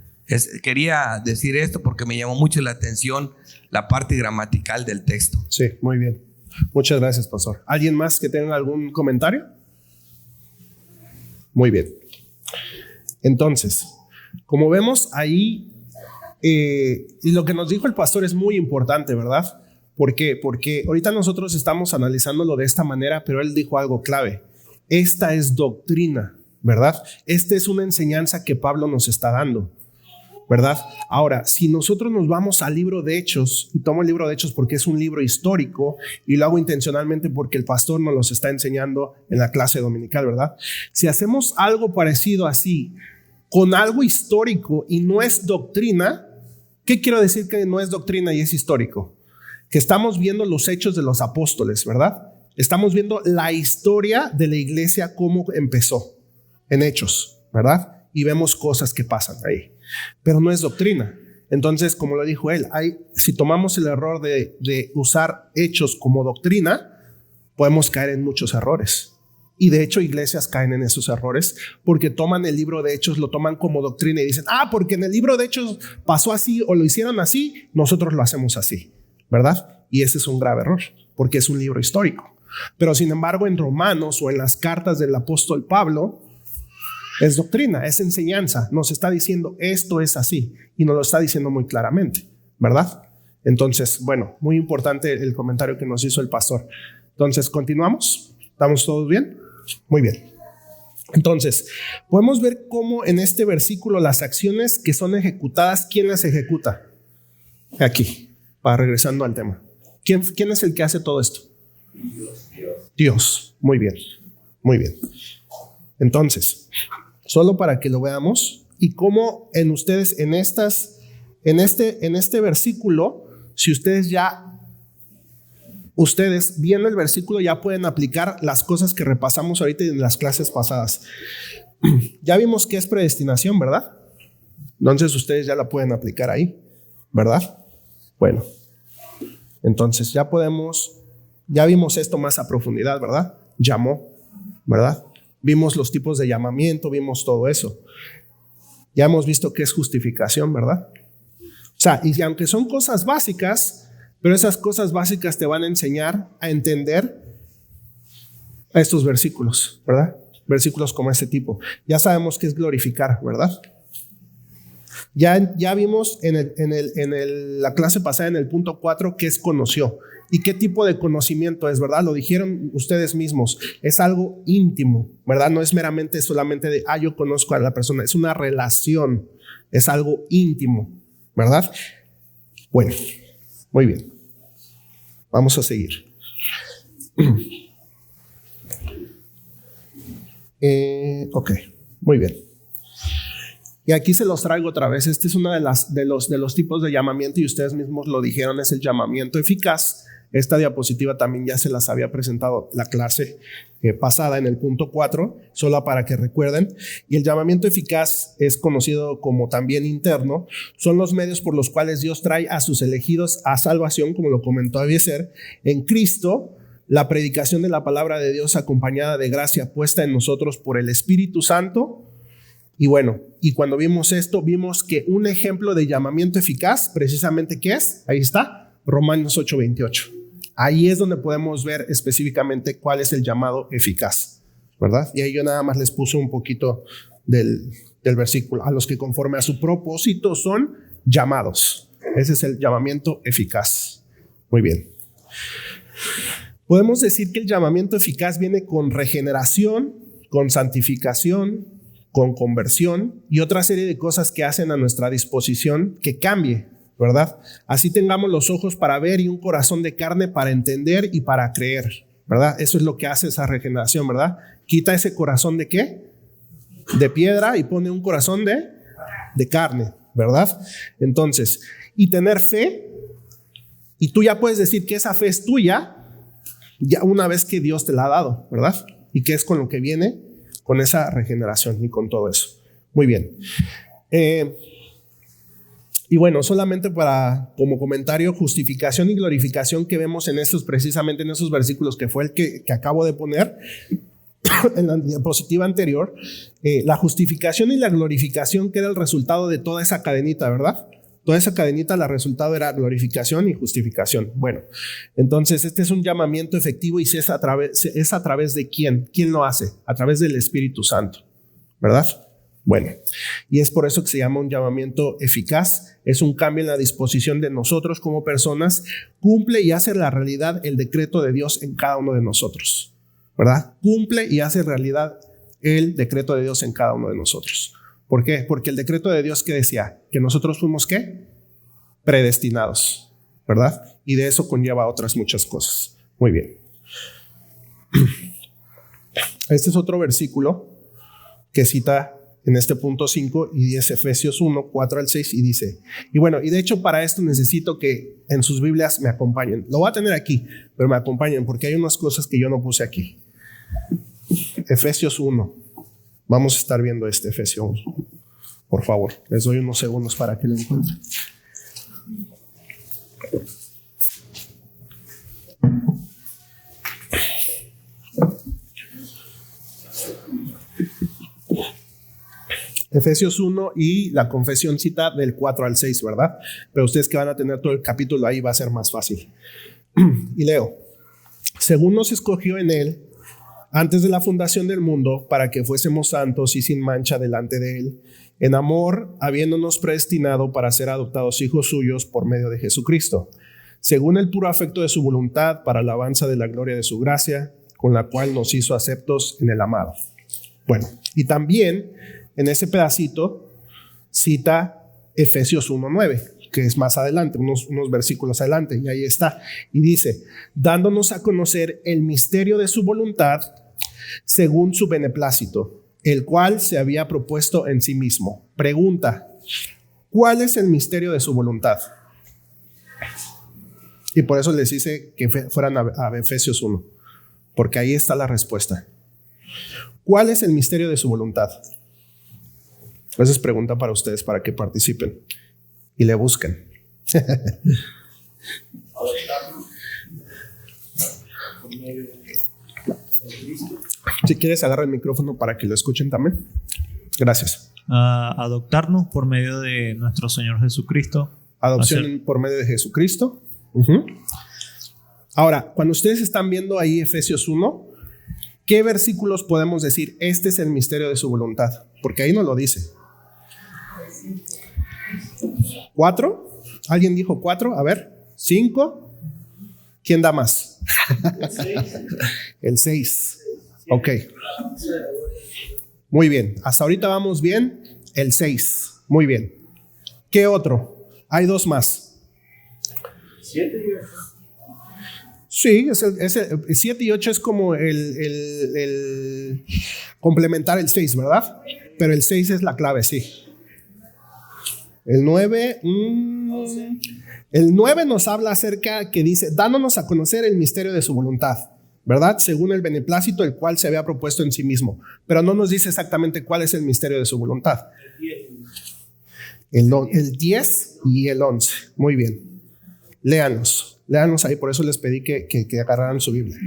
Quería decir esto porque me llamó mucho la atención la parte gramatical del texto. Sí, muy bien. Muchas gracias, pastor. ¿Alguien más que tenga algún comentario? Muy bien. Entonces, como vemos ahí, y lo que nos dijo el pastor es muy importante, ¿verdad? ¿Por qué? Porque ahorita nosotros estamos analizándolo de esta manera, pero él dijo algo clave. Esta es doctrina, ¿verdad? Esta es una enseñanza que Pablo nos está dando, ¿verdad? Ahora, si nosotros nos vamos al libro de Hechos, y tomo el libro de Hechos porque es un libro histórico, y lo hago intencionalmente porque el pastor nos los está enseñando en la clase dominical, ¿verdad? Si hacemos algo parecido así, con algo histórico y no es doctrina, ¿qué quiero decir que no es doctrina y es histórico? Que estamos viendo los hechos de los apóstoles, ¿verdad? Estamos viendo la historia de la iglesia, cómo empezó en Hechos, ¿verdad? Y vemos cosas que pasan ahí. Pero no es doctrina. Entonces, como lo dijo él, si tomamos el error de usar hechos como doctrina, podemos caer en muchos errores. Y de hecho iglesias caen en esos errores porque toman el libro de Hechos, lo toman como doctrina y dicen, porque en el libro de Hechos pasó así o lo hicieron así, nosotros lo hacemos así, ¿verdad? Y ese es un grave error porque es un libro histórico. Pero sin embargo en Romanos o en las cartas del apóstol Pablo es doctrina, es enseñanza. Nos está diciendo esto es así y nos lo está diciendo muy claramente, ¿verdad? Entonces, bueno, muy importante el comentario que nos hizo el pastor. Entonces, ¿continuamos? ¿Estamos todos bien? Muy bien. Entonces, podemos ver cómo en este versículo las acciones que son ejecutadas, ¿quién las ejecuta? Aquí, para regresando al tema. ¿Quién es el que hace todo esto? Dios. Muy bien. Muy bien. Entonces, solo para que lo veamos y cómo en ustedes, en este versículo, si ustedes viendo el versículo ya pueden aplicar las cosas que repasamos ahorita en las clases pasadas. Ya vimos que es predestinación, ¿verdad? Entonces ustedes ya la pueden aplicar ahí, ¿verdad? Bueno, entonces ya vimos esto más a profundidad, ¿verdad? Llamó, ¿verdad? Vimos los tipos de llamamiento, vimos todo eso. Ya hemos visto que es justificación, ¿verdad? O sea, y aunque son cosas básicas, pero esas cosas básicas te van a enseñar a entender a estos versículos, ¿verdad? Versículos como este tipo. Ya sabemos que es glorificar, ¿verdad? Ya vimos en la clase pasada, en el punto 4, qué es conoció y qué tipo de conocimiento es, ¿verdad? Lo dijeron ustedes mismos. Es algo íntimo, ¿verdad? No es meramente solamente de, yo conozco a la persona. Es una relación, es algo íntimo, ¿verdad? Bueno. Muy bien, vamos a seguir. Ok, muy bien. Y aquí se los traigo otra vez. Este es uno de los tipos de llamamiento y ustedes mismos lo dijeron, es el llamamiento eficaz. Esta diapositiva también ya se las había presentado la clase pasada en el punto 4, solo para que recuerden. Y el llamamiento eficaz es conocido como también interno. Son los medios por los cuales Dios trae a sus elegidos a salvación, como lo comentó Abiezer, en Cristo, la predicación de la palabra de Dios acompañada de gracia puesta en nosotros por el Espíritu Santo. Y bueno, y cuando vimos esto, vimos que un ejemplo de llamamiento eficaz, precisamente, ¿qué es? Ahí está, Romanos 8:28. Ahí es donde podemos ver específicamente cuál es el llamado eficaz, ¿verdad? Y ahí yo nada más les puse un poquito del versículo. A los que conforme a su propósito son llamados. Ese es el llamamiento eficaz. Muy bien. Podemos decir que el llamamiento eficaz viene con regeneración, con santificación, con conversión y otra serie de cosas que hacen a nuestra disposición que cambie, ¿verdad? Así tengamos los ojos para ver y un corazón de carne para entender y para creer, ¿verdad? Eso es lo que hace esa regeneración, ¿verdad? Quita ese corazón de ¿qué? De piedra y pone un corazón de carne, ¿verdad? Entonces, y tener fe, y tú ya puedes decir que esa fe es tuya ya una vez que Dios te la ha dado, ¿verdad? Y que es con lo que viene con esa regeneración y con todo eso. Muy bien. Y bueno, solamente como comentario, justificación y glorificación que vemos precisamente en esos versículos que fue el que acabo de poner en la diapositiva anterior. La justificación y la glorificación que era el resultado de toda esa cadenita, ¿verdad? Toda esa cadenita, el resultado era glorificación y justificación. Bueno, entonces este es un llamamiento efectivo y es a través de ¿quién? ¿Quién lo hace? A través del Espíritu Santo, ¿verdad? Bueno, y es por eso que se llama un llamamiento eficaz. Es un cambio en la disposición de nosotros como personas. Cumple y hace la realidad el decreto de Dios en cada uno de nosotros, ¿verdad? Cumple y hace realidad el decreto de Dios en cada uno de nosotros. ¿Por qué? Porque el decreto de Dios, ¿qué decía? Que nosotros fuimos, ¿qué? Predestinados, ¿verdad? Y de eso conlleva otras muchas cosas. Muy bien. Este es otro versículo que cita en este punto 5 y es Efesios 1, 4 al 6 y dice, y bueno, y de hecho para esto necesito que en sus Biblias me acompañen. Lo voy a tener aquí, pero me acompañen porque hay unas cosas que yo no puse aquí. Efesios 1. Vamos a estar viendo Efesios 1. Por favor, les doy unos segundos para que lo encuentren. Efesios 1 y la confesión cita del 4 al 6, ¿verdad? Pero ustedes que van a tener todo el capítulo ahí va a ser más fácil. Y leo: según nos escogió en él antes de la fundación del mundo, para que fuésemos santos y sin mancha delante de él, en amor, habiéndonos predestinado para ser adoptados hijos suyos por medio de Jesucristo, según el puro afecto de su voluntad, para alabanza de la gloria de su gracia, con la cual nos hizo aceptos en el amado. Bueno, y también en ese pedacito cita Efesios 1:9, que es más adelante, unos versículos adelante, y ahí está. Y dice: dándonos a conocer el misterio de su voluntad, según su beneplácito, el cual se había propuesto en sí mismo. Pregunta: ¿cuál es el misterio de su voluntad? Y por eso les hice que fueran a Efesios 1, porque ahí está la respuesta. ¿Cuál es el misterio de su voluntad? Esa es pregunta para ustedes, para que participen y le busquen. Si quieres, agarra el micrófono para que lo escuchen también. Gracias. Adoptarnos por medio de nuestro Señor Jesucristo. Adopción por medio de Jesucristo. Uh-huh. Ahora, cuando ustedes están viendo ahí Efesios 1, ¿qué versículos podemos decir? Este es el misterio de su voluntad, porque ahí no lo dice. ¿4? ¿Alguien dijo 4? A ver, 5. ¿Quién da más? El 6. Ok. Muy bien. Hasta ahorita vamos bien. El 6. Muy bien. ¿Qué otro? Hay 2 más. 7 y 8. Sí, 7 y 8 es como el complementar el 6, ¿verdad? Pero el 6 es la clave, sí. El 9, el 9 nos habla acerca que dice: dándonos a conocer el misterio de su voluntad, ¿verdad? Según el beneplácito, el cual se había propuesto en sí mismo. Pero no nos dice exactamente cuál es el misterio de su voluntad. El 10 y el 11. Muy bien. Léanos ahí, por eso les pedí que agarraran su Biblia.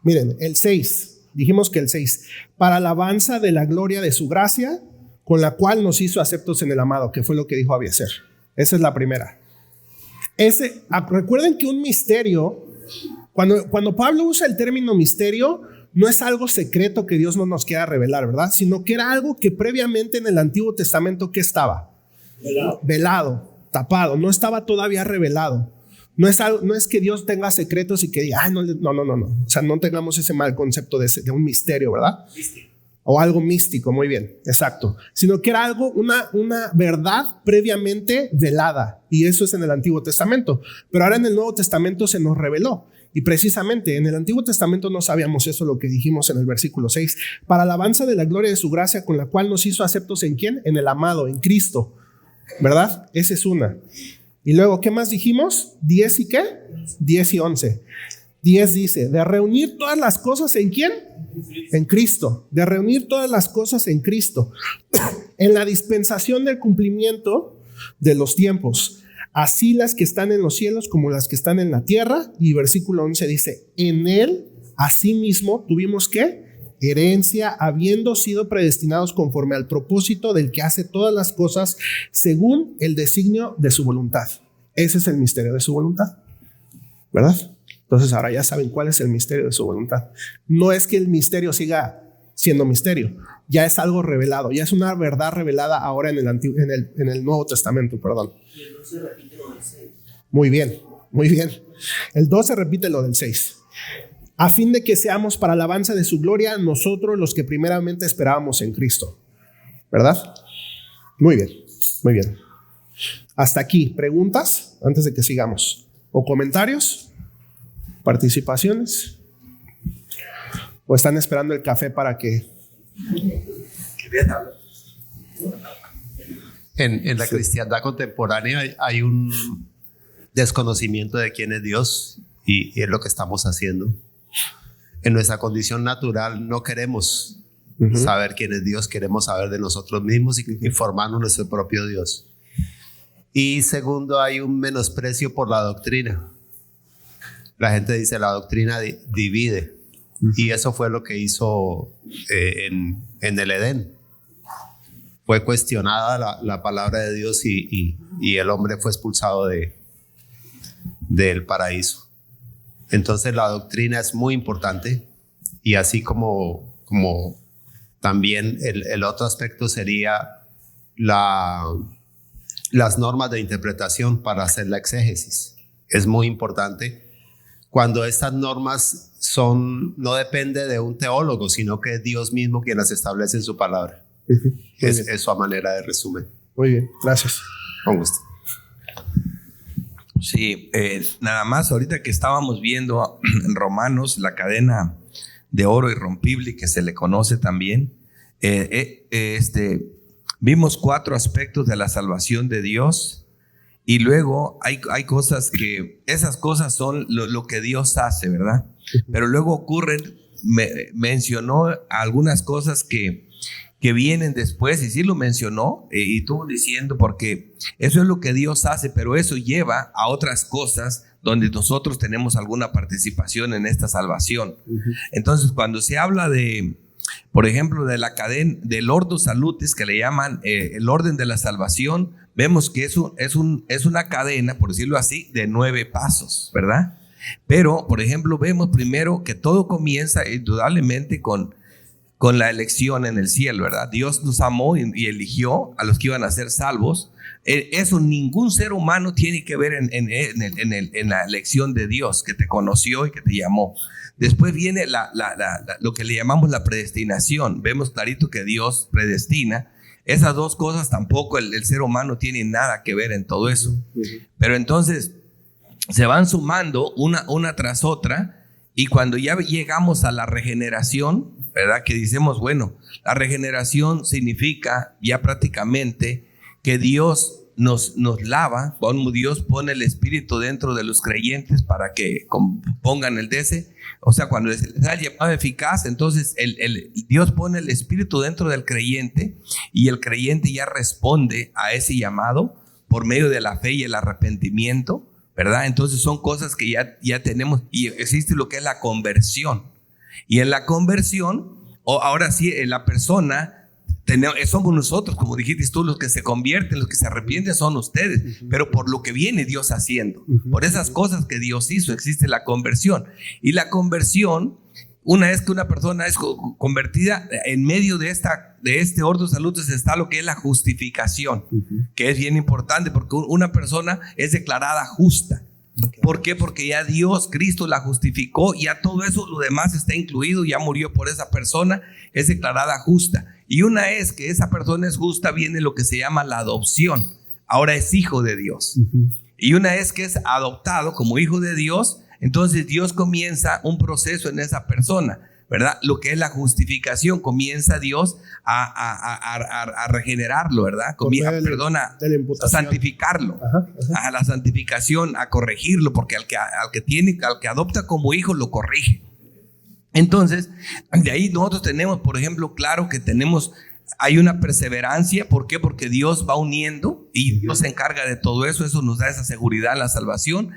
Miren, el 6. Dijimos que el 6. Para alabanza de la gloria de su gracia, con la cual nos hizo aceptos en el amado, que fue lo que dijo Abiezer. Esa es la primera. Recuerden que un misterio, cuando Pablo usa el término misterio, no es algo secreto que Dios no nos quiera revelar, ¿verdad? Sino que era algo que previamente en el Antiguo Testamento, ¿qué estaba? Velado, tapado, no estaba todavía revelado. No es que Dios tenga secretos y que diga: ay, no. O sea, no tengamos ese mal concepto de un misterio, ¿verdad? O algo místico, muy bien, exacto. Sino que era algo, una verdad previamente velada. Y eso es en el Antiguo Testamento. Pero ahora en el Nuevo Testamento se nos reveló. Y precisamente en el Antiguo Testamento no sabíamos eso, lo que dijimos en el versículo 6. Para alabanza de la gloria de su gracia, con la cual nos hizo aceptos ¿en quién? En el amado, en Cristo. ¿Verdad? Esa es una. Y luego, ¿qué más dijimos? 10 y ¿qué? 10 y 11. 10 dice: de reunir todas las cosas ¿en quién? En Cristo. De reunir todas las cosas en Cristo. En la dispensación del cumplimiento de los tiempos. Así las que están en los cielos como las que están en la tierra. Y versículo 11 dice: en él, asimismo, tuvimos ¿qué? Herencia, habiendo sido predestinados conforme al propósito del que hace todas las cosas según el designio de su voluntad. Ese es el misterio de su voluntad, ¿verdad? Entonces ahora ya saben cuál es el misterio de su voluntad. No es que el misterio siga siendo misterio, ya es algo revelado, ya es una verdad revelada ahora en el Nuevo Testamento, perdón. Y el 12 repite lo del 6. Muy bien, muy bien. El 12 repite lo del 6. A fin de que seamos para alabanza de su gloria nosotros los que primeramente esperábamos en Cristo. ¿Verdad? Muy bien, muy bien. Hasta aquí, ¿preguntas antes de que sigamos? ¿O comentarios? ¿Participaciones? ¿O están esperando el café para que...? En la cristiandad contemporánea hay un desconocimiento de quién es Dios y es lo que estamos haciendo. En nuestra condición natural no queremos saber quién es Dios, queremos saber de nosotros mismos y formarnos nuestro propio Dios. Y segundo, hay un menosprecio por la doctrina. La gente dice: la doctrina divide. Y eso fue lo que hizo en el Edén. fue cuestionada la palabra de Dios y el hombre fue expulsado del paraíso. Entonces la doctrina es muy importante, y así como también el otro aspecto sería las normas de interpretación para hacer la exégesis. Es muy importante cuando estas normas no depende de un teólogo, sino que es Dios mismo quien las establece en su palabra. Es su manera de resumen. Muy bien, gracias. Con gusto. Sí, nada más ahorita que estábamos viendo en Romanos la cadena de oro irrompible, que se le conoce también, vimos 4 aspectos de la salvación de Dios, y luego hay cosas que, esas cosas son lo que Dios hace, ¿verdad? Pero luego ocurren, mencionó algunas cosas que vienen después, y sí lo mencionó, y estuvo diciendo, porque eso es lo que Dios hace, pero eso lleva a otras cosas donde nosotros tenemos alguna participación en esta salvación. Entonces, cuando se habla de, por ejemplo, de la cadena del Ordo Salutis, que le llaman el orden de la salvación, vemos que es una cadena, por decirlo así, de 9 pasos, ¿verdad? Pero, por ejemplo, vemos primero que todo comienza indudablemente con la elección en el cielo, ¿verdad? Dios nos amó y eligió a los que iban a ser salvos. Eso ningún ser humano tiene que ver en la elección de Dios, que te conoció y que te llamó. Después viene lo que le llamamos la predestinación. Vemos clarito que Dios predestina. Esas 2 cosas tampoco el ser humano tiene nada que ver en todo eso. Pero entonces se van sumando una tras otra, y cuando ya llegamos a la regeneración, ¿verdad? Que decimos, bueno, la regeneración significa ya prácticamente que Dios nos lava, Dios pone el Espíritu dentro de los creyentes para que pongan el deseo. O sea, cuando les da el llamado eficaz, entonces Dios pone el Espíritu dentro del creyente, y el creyente ya responde a ese llamado por medio de la fe y el arrepentimiento, ¿verdad? Entonces son cosas que ya tenemos, y existe lo que es la conversión. Y en la conversión, ahora sí, la persona, somos nosotros, como dijiste tú, los que se convierten, los que se arrepienten son ustedes, pero por lo que viene Dios haciendo, por esas cosas que Dios hizo, existe la conversión. Y la conversión, una vez que una persona es convertida, en medio de este Ordo Salutis está lo que es la justificación, que es bien importante, porque una persona es declarada justa. ¿Por qué? Porque ya Dios, Cristo la justificó, ya todo eso, lo demás está incluido, ya murió por esa persona, es declarada justa. Y una vez que esa persona es justa, viene lo que se llama la adopción. Ahora es hijo de Dios. Y una vez que es adoptado como hijo de Dios, entonces Dios comienza un proceso en esa persona, ¿verdad? Lo que es la justificación, comienza Dios a regenerarlo, ¿verdad? A santificarlo. A la santificación, a corregirlo, porque al que adopta como hijo lo corrige. Entonces, de ahí nosotros tenemos, por ejemplo, claro que hay una perseverancia. ¿Por qué? Porque Dios va uniendo y Dios se encarga de todo eso. Eso nos da esa seguridad en la salvación,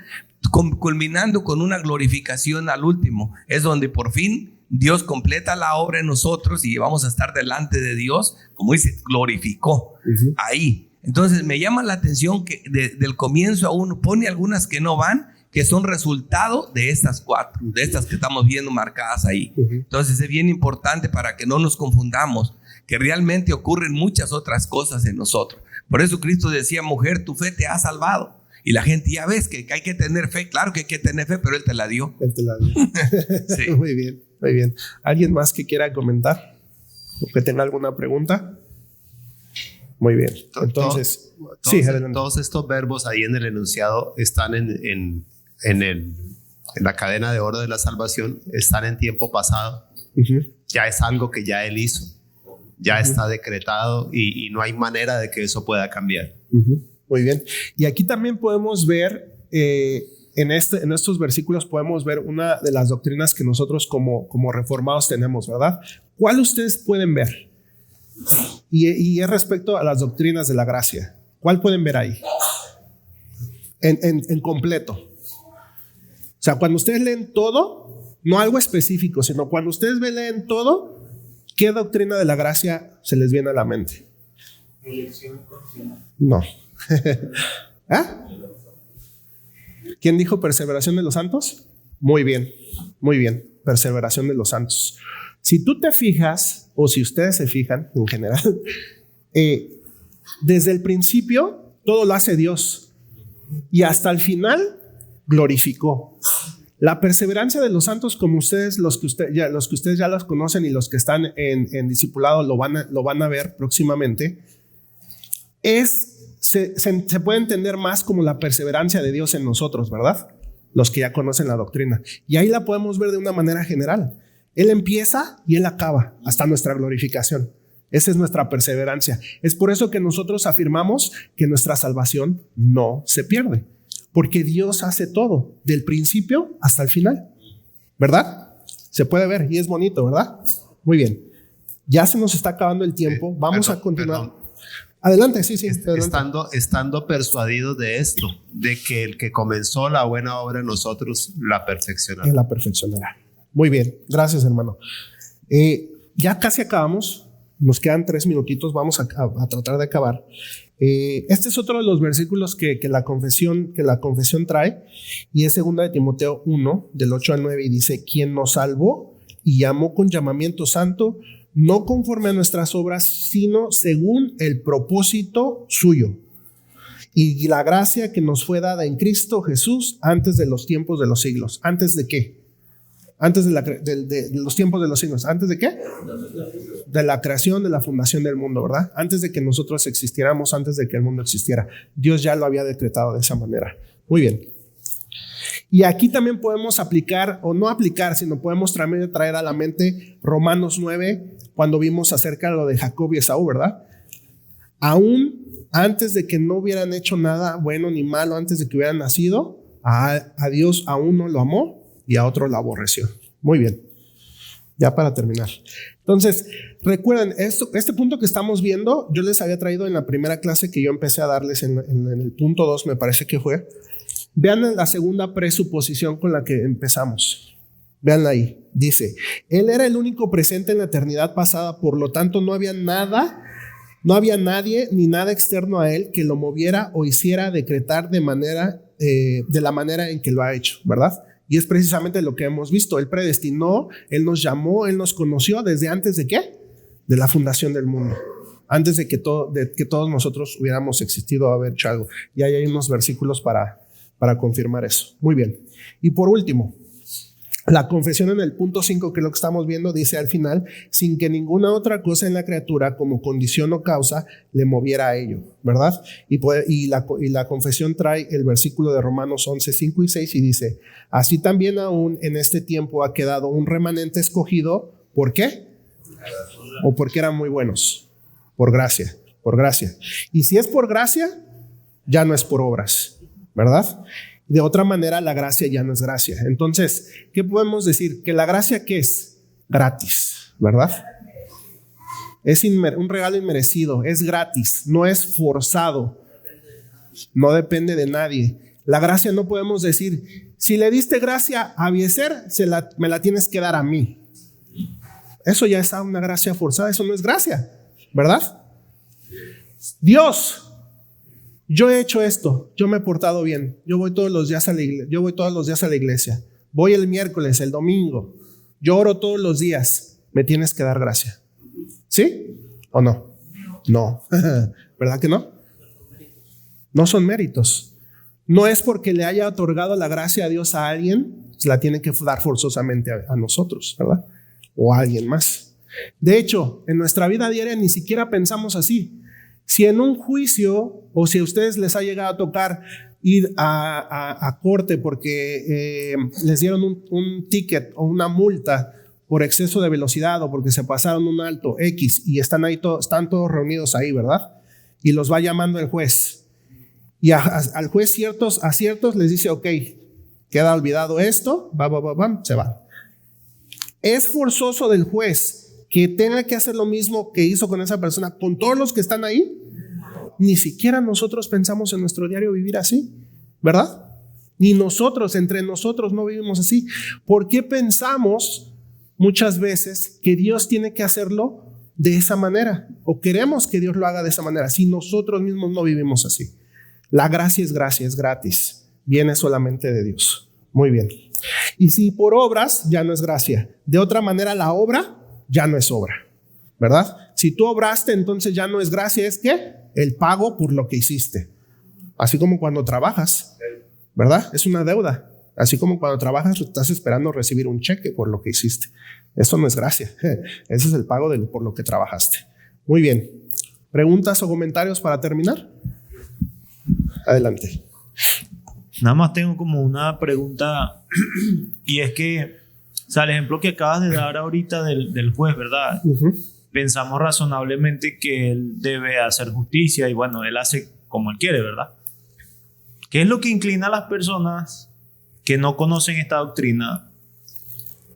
culminando con una glorificación al último. Es donde por fin Dios completa la obra en nosotros y vamos a estar delante de Dios, como dice, glorificó ahí. Entonces me llama la atención que del comienzo a uno pone algunas que no van, que son resultado de estas 4, de estas que estamos viendo marcadas ahí. Entonces es bien importante para que no nos confundamos, que realmente ocurren muchas otras cosas en nosotros. Por eso Cristo decía, mujer, tu fe te ha salvado. Y la gente, ya ves que hay que tener fe. Claro que hay que tener fe, pero Él te la dio. Él te la dio. Sí. Muy bien, muy bien. ¿Alguien más que quiera comentar? ¿O que tenga alguna pregunta? Muy bien. Entonces, sí, adelante. Todos estos verbos ahí en el enunciado están en la cadena de oro de la salvación, están en tiempo pasado. Ya es algo que ya Él hizo. Ya está decretado y no hay manera de que eso pueda cambiar. Muy bien. Y aquí también podemos ver, en estos versículos podemos ver una de las doctrinas que nosotros como reformados tenemos, ¿verdad? ¿Cuál ustedes pueden ver? Y es respecto a las doctrinas de la gracia. ¿Cuál pueden ver ahí? En completo. O sea, cuando ustedes leen todo, no algo específico, sino cuando ustedes leen todo, ¿qué doctrina de la gracia se les viene a la mente? Elección condicional. No. ¿Ah? ¿Quién dijo perseveración de los santos? Muy bien, perseveración de los santos. Si tú te fijas, o si ustedes se fijan en general, desde el principio todo lo hace Dios y hasta el final glorificó. La perseverancia de los santos, como ustedes, los que ustedes ya los conocen y los que están en discipulado lo van a ver próximamente, se puede entender más como la perseverancia de Dios en nosotros, ¿verdad? Los que ya conocen la doctrina. Y ahí la podemos ver de una manera general. Él empieza y Él acaba hasta nuestra glorificación. Esa es nuestra perseverancia. Es por eso que nosotros afirmamos que nuestra salvación no se pierde, porque Dios hace todo, del principio hasta el final, ¿verdad? Se puede ver y es bonito, ¿verdad? Muy bien. Ya se nos está acabando el tiempo. Vamos a continuar. Perdón. Adelante, sí. Adelante. Estando persuadidos de esto, de que el que comenzó la buena obra en nosotros la perfeccionará. La perfeccionará. Muy bien, gracias, hermano. Ya casi acabamos. Nos quedan 3 minutitos, vamos a tratar de acabar. Este es otro de los versículos que la confesión trae, y es 2 de Timoteo 1, del 8 al 9, y dice: quien nos salvó y llamó con llamamiento santo, no conforme a nuestras obras, sino según el propósito suyo, y la gracia que nos fue dada en Cristo Jesús antes de los tiempos de los siglos. ¿Antes de qué? Antes de los tiempos de los siglos. ¿Antes de qué? De la creación, de la fundación del mundo, ¿verdad? Antes de que nosotros existiéramos, antes de que el mundo existiera. Dios ya lo había decretado de esa manera. Muy bien. Y aquí también podemos aplicar, o no aplicar, sino podemos también traer a la mente Romanos 9, cuando vimos acerca de lo de Jacob y Esaú, ¿verdad? Aún antes de que no hubieran hecho nada bueno ni malo, antes de que hubieran nacido, a Dios a uno lo amó y a otro lo aborreció. Muy bien. Ya para terminar. Entonces, recuerden, este punto que estamos viendo, yo les había traído en la primera clase que yo empecé a darles en el punto 2, me parece que fue. Vean la segunda presuposición con la que empezamos. Veanla ahí. Dice: Él era el único presente en la eternidad pasada, por lo tanto no había nadie ni nada externo a Él que lo moviera o hiciera decretar de la manera en que lo ha hecho, ¿verdad? Y es precisamente lo que hemos visto. Él predestinó, Él nos llamó, Él nos conoció desde antes de ¿qué? De la fundación del mundo. Antes de que todos nosotros hubiéramos existido o haber hecho algo. Y ahí hay unos versículos para confirmar eso. Muy bien. Y por último, la confesión en el punto 5, que es lo que estamos viendo, dice al final: sin que ninguna otra cosa en la criatura como condición o causa le moviera a ello, ¿verdad? Y la confesión trae el versículo de Romanos 11, 5 y 6 y dice: así también aún en este tiempo ha quedado un remanente escogido. ¿Por qué? ¿O porque eran muy buenos? Por gracia. Y si es por gracia, ya no es por obras, ¿verdad? De otra manera, la gracia ya no es gracia. Entonces, ¿qué podemos decir? Que la gracia, ¿qué es? Gratis, ¿verdad? Es un regalo inmerecido, es gratis, no es forzado, no depende de nadie. La gracia no podemos decir: si le diste gracia a Abiezer, me la tienes que dar a mí. Eso ya es una gracia forzada, eso no es gracia, ¿verdad? Dios: yo he hecho esto, yo me he portado bien, yo voy todos los días a la iglesia, voy el miércoles, el domingo, yo oro todos los días, me tienes que dar gracia. ¿Sí o no? No. ¿Verdad que no? No son méritos. No es porque le haya otorgado la gracia a Dios a alguien, se la tiene que dar forzosamente a nosotros, ¿verdad? O a alguien más. De hecho, en nuestra vida diaria ni siquiera pensamos así. Si en un juicio, o si a ustedes les ha llegado a tocar ir a corte porque les dieron un ticket o una multa por exceso de velocidad o porque se pasaron un alto X y están están todos reunidos ahí, ¿verdad? Y los va llamando el juez. Y al juez a ciertos les dice: ok, queda olvidado esto, se va. Es forzoso del juez que tenga que hacer lo mismo que hizo con esa persona, con todos los que están ahí. Ni siquiera nosotros pensamos en nuestro diario vivir así, ¿verdad? Ni nosotros, entre nosotros no vivimos así. ¿Por qué pensamos muchas veces que Dios tiene que hacerlo de esa manera, o queremos que Dios lo haga de esa manera, si nosotros mismos no vivimos así. La gracia, es gratis, viene solamente de Dios. Muy bien. Y si por obras, ya no es gracia. De otra manera, la obra ya no es obra, ¿verdad? Si tú obraste, entonces ya no es gracia, es ¿qué? El pago por lo que hiciste. Así como cuando trabajas, ¿verdad? Es una deuda. Así como cuando trabajas, estás esperando recibir un cheque por lo que hiciste. Eso no es gracia. Ese es el pago por lo que trabajaste. Muy bien. ¿Preguntas o comentarios para terminar? Adelante. Nada más tengo como una pregunta y es que, o sea, el ejemplo que acabas de dar ahorita del juez, ¿verdad? Pensamos razonablemente que él debe hacer justicia y bueno, él hace como él quiere, ¿verdad? ¿Qué es lo que inclina a las personas que no conocen esta doctrina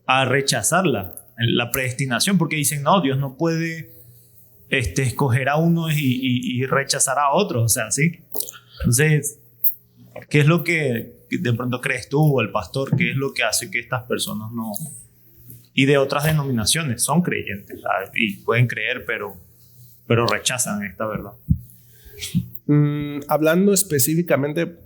a rechazarla, la predestinación? Porque dicen, no, Dios no puede escoger a uno y rechazar a otro, o sea, ¿sí? Entonces, ¿qué es lo que de pronto crees tú o el pastor? ¿Qué es lo que hace que estas personas no... Y de otras denominaciones son creyentes, ¿sabes? Y pueden creer, pero rechazan esta verdad. Hablando específicamente,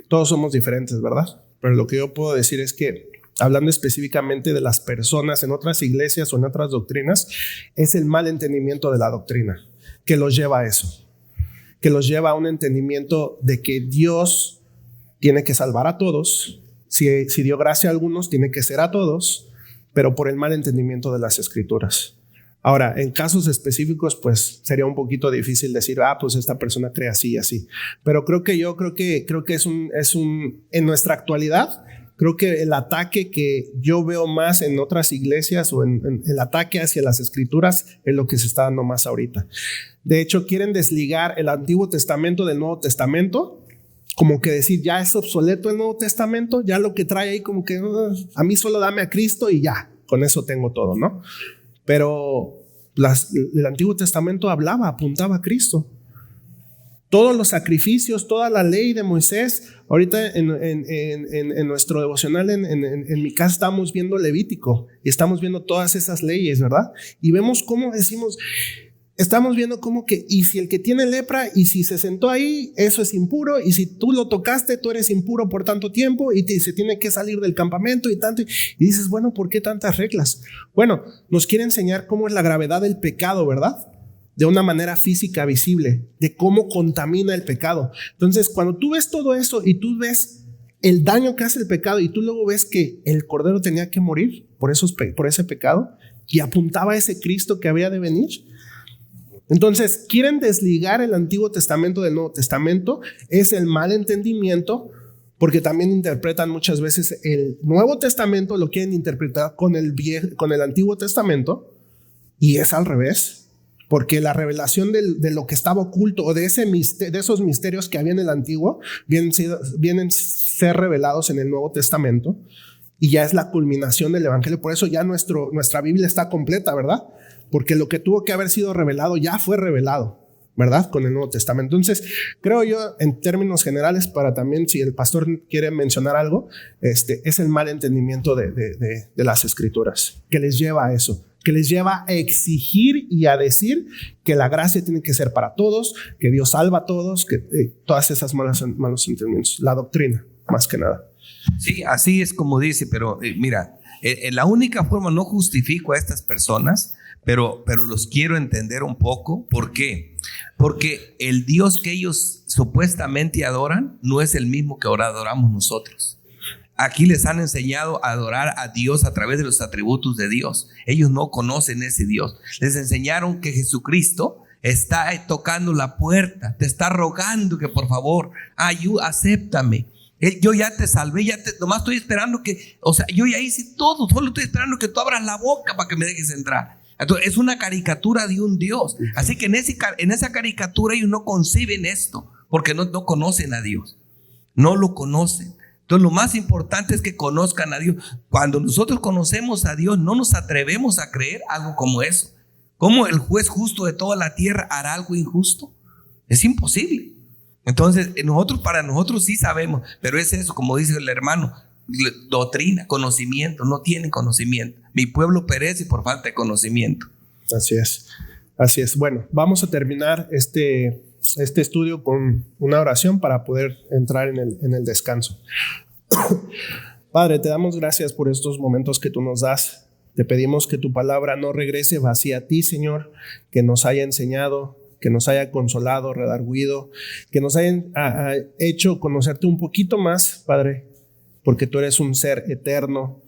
todos somos diferentes, ¿verdad? Pero lo que yo puedo decir es que, hablando específicamente de las personas en otras iglesias o en otras doctrinas, es el mal entendimiento de la doctrina que los lleva a eso. Que los lleva a un entendimiento de que Dios tiene que salvar a todos. Si dio gracia a algunos, tiene que ser a todos, pero por el mal entendimiento de las escrituras. Ahora, en casos específicos, pues sería un poquito difícil decir, pues esta persona cree así y así. Pero creo que en nuestra actualidad, creo que el ataque que yo veo más en otras iglesias o en el ataque hacia las escrituras es lo que se está dando más ahorita. De hecho, quieren desligar el Antiguo Testamento del Nuevo Testamento, como que decir, ya es obsoleto el Nuevo Testamento, ya lo que trae ahí como que a mí solo dame a Cristo y ya, con eso tengo todo, ¿no? Pero el Antiguo Testamento apuntaba a Cristo. Todos los sacrificios, toda la ley de Moisés. Ahorita en nuestro devocional en mi casa estamos viendo Levítico y estamos viendo todas esas leyes, ¿verdad? Y vemos cómo estamos viendo cómo que, y si el que tiene lepra, y si se sentó ahí, eso es impuro, y si tú lo tocaste, tú eres impuro por tanto tiempo, y se tiene que salir del campamento y tanto, y dices, bueno, ¿por qué tantas reglas? Bueno, nos quiere enseñar cómo es la gravedad del pecado, ¿verdad? De una manera física visible, de cómo contamina el pecado. Entonces, cuando tú ves todo eso, y tú ves el daño que hace el pecado, y tú luego ves que el Cordero tenía que morir por ese pecado, y apuntaba a ese Cristo que había de venir. Entonces, quieren desligar el Antiguo Testamento del Nuevo Testamento. Es el mal entendimiento, porque también interpretan muchas veces el Nuevo Testamento, lo quieren interpretar con el Antiguo Testamento, y es al revés, porque la revelación de lo que estaba oculto o de esos misterios que había en el Antiguo vienen a ser revelados en el Nuevo Testamento, y ya es la culminación del Evangelio. Por eso ya nuestra Biblia está completa, ¿verdad? Porque lo que tuvo que haber sido revelado ya fue revelado, ¿verdad? Con el Nuevo Testamento. Entonces, creo yo, en términos generales, para también, si el pastor quiere mencionar algo, es el mal entendimiento de las escrituras, que les lleva a eso, que les lleva a exigir y a decir que la gracia tiene que ser para todos, que Dios salva a todos, que todas esas malos entendimientos, la doctrina, más que nada. Sí, así es como dice, pero mira, la única forma, no justifico a estas personas, pero los quiero entender un poco. ¿Por qué? Porque el Dios que ellos supuestamente adoran no es el mismo que ahora adoramos nosotros. Aquí les han enseñado a adorar a Dios a través de los atributos de Dios. Ellos no conocen ese Dios. Les enseñaron que Jesucristo está tocando la puerta, te está rogando que por favor, acéptame. Yo ya te salvé, nomás estoy esperando yo ya hice todo, solo estoy esperando que tú abras la boca para que me dejes entrar. Entonces, es una caricatura de un Dios. Así que en esa caricatura ellos no conciben esto, porque no conocen a Dios. No lo conocen. Entonces, lo más importante es que conozcan a Dios. Cuando nosotros conocemos a Dios, no nos atrevemos a creer algo como eso. ¿Cómo el juez justo de toda la tierra hará algo injusto? Es imposible. Entonces, para nosotros sí sabemos, pero es eso, como dice el hermano, doctrina, conocimiento. No tienen conocimiento. Mi pueblo perece por falta de conocimiento. Así es. Así es. Bueno, vamos a terminar este estudio con una oración para poder entrar en el descanso. Padre, te damos gracias por estos momentos que tú nos das. Te pedimos que tu palabra no regrese vacía a ti, Señor, que nos haya enseñado, que nos haya consolado, redarguido, que nos haya hecho conocerte un poquito más, Padre, porque tú eres un ser eterno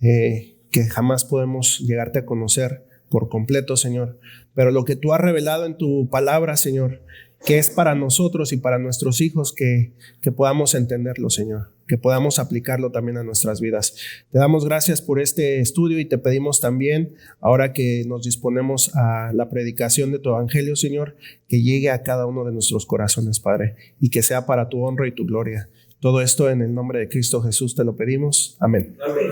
que jamás podemos llegarte a conocer por completo, Señor. Pero lo que tú has revelado en tu palabra, Señor, que es para nosotros y para nuestros hijos, que podamos entenderlo, Señor, que podamos aplicarlo también a nuestras vidas. Te damos gracias por este estudio y te pedimos también, ahora que nos disponemos a la predicación de tu evangelio, Señor, que llegue a cada uno de nuestros corazones, Padre, y que sea para tu honra y tu gloria. Todo esto en el nombre de Cristo Jesús te lo pedimos. Amén. Amén.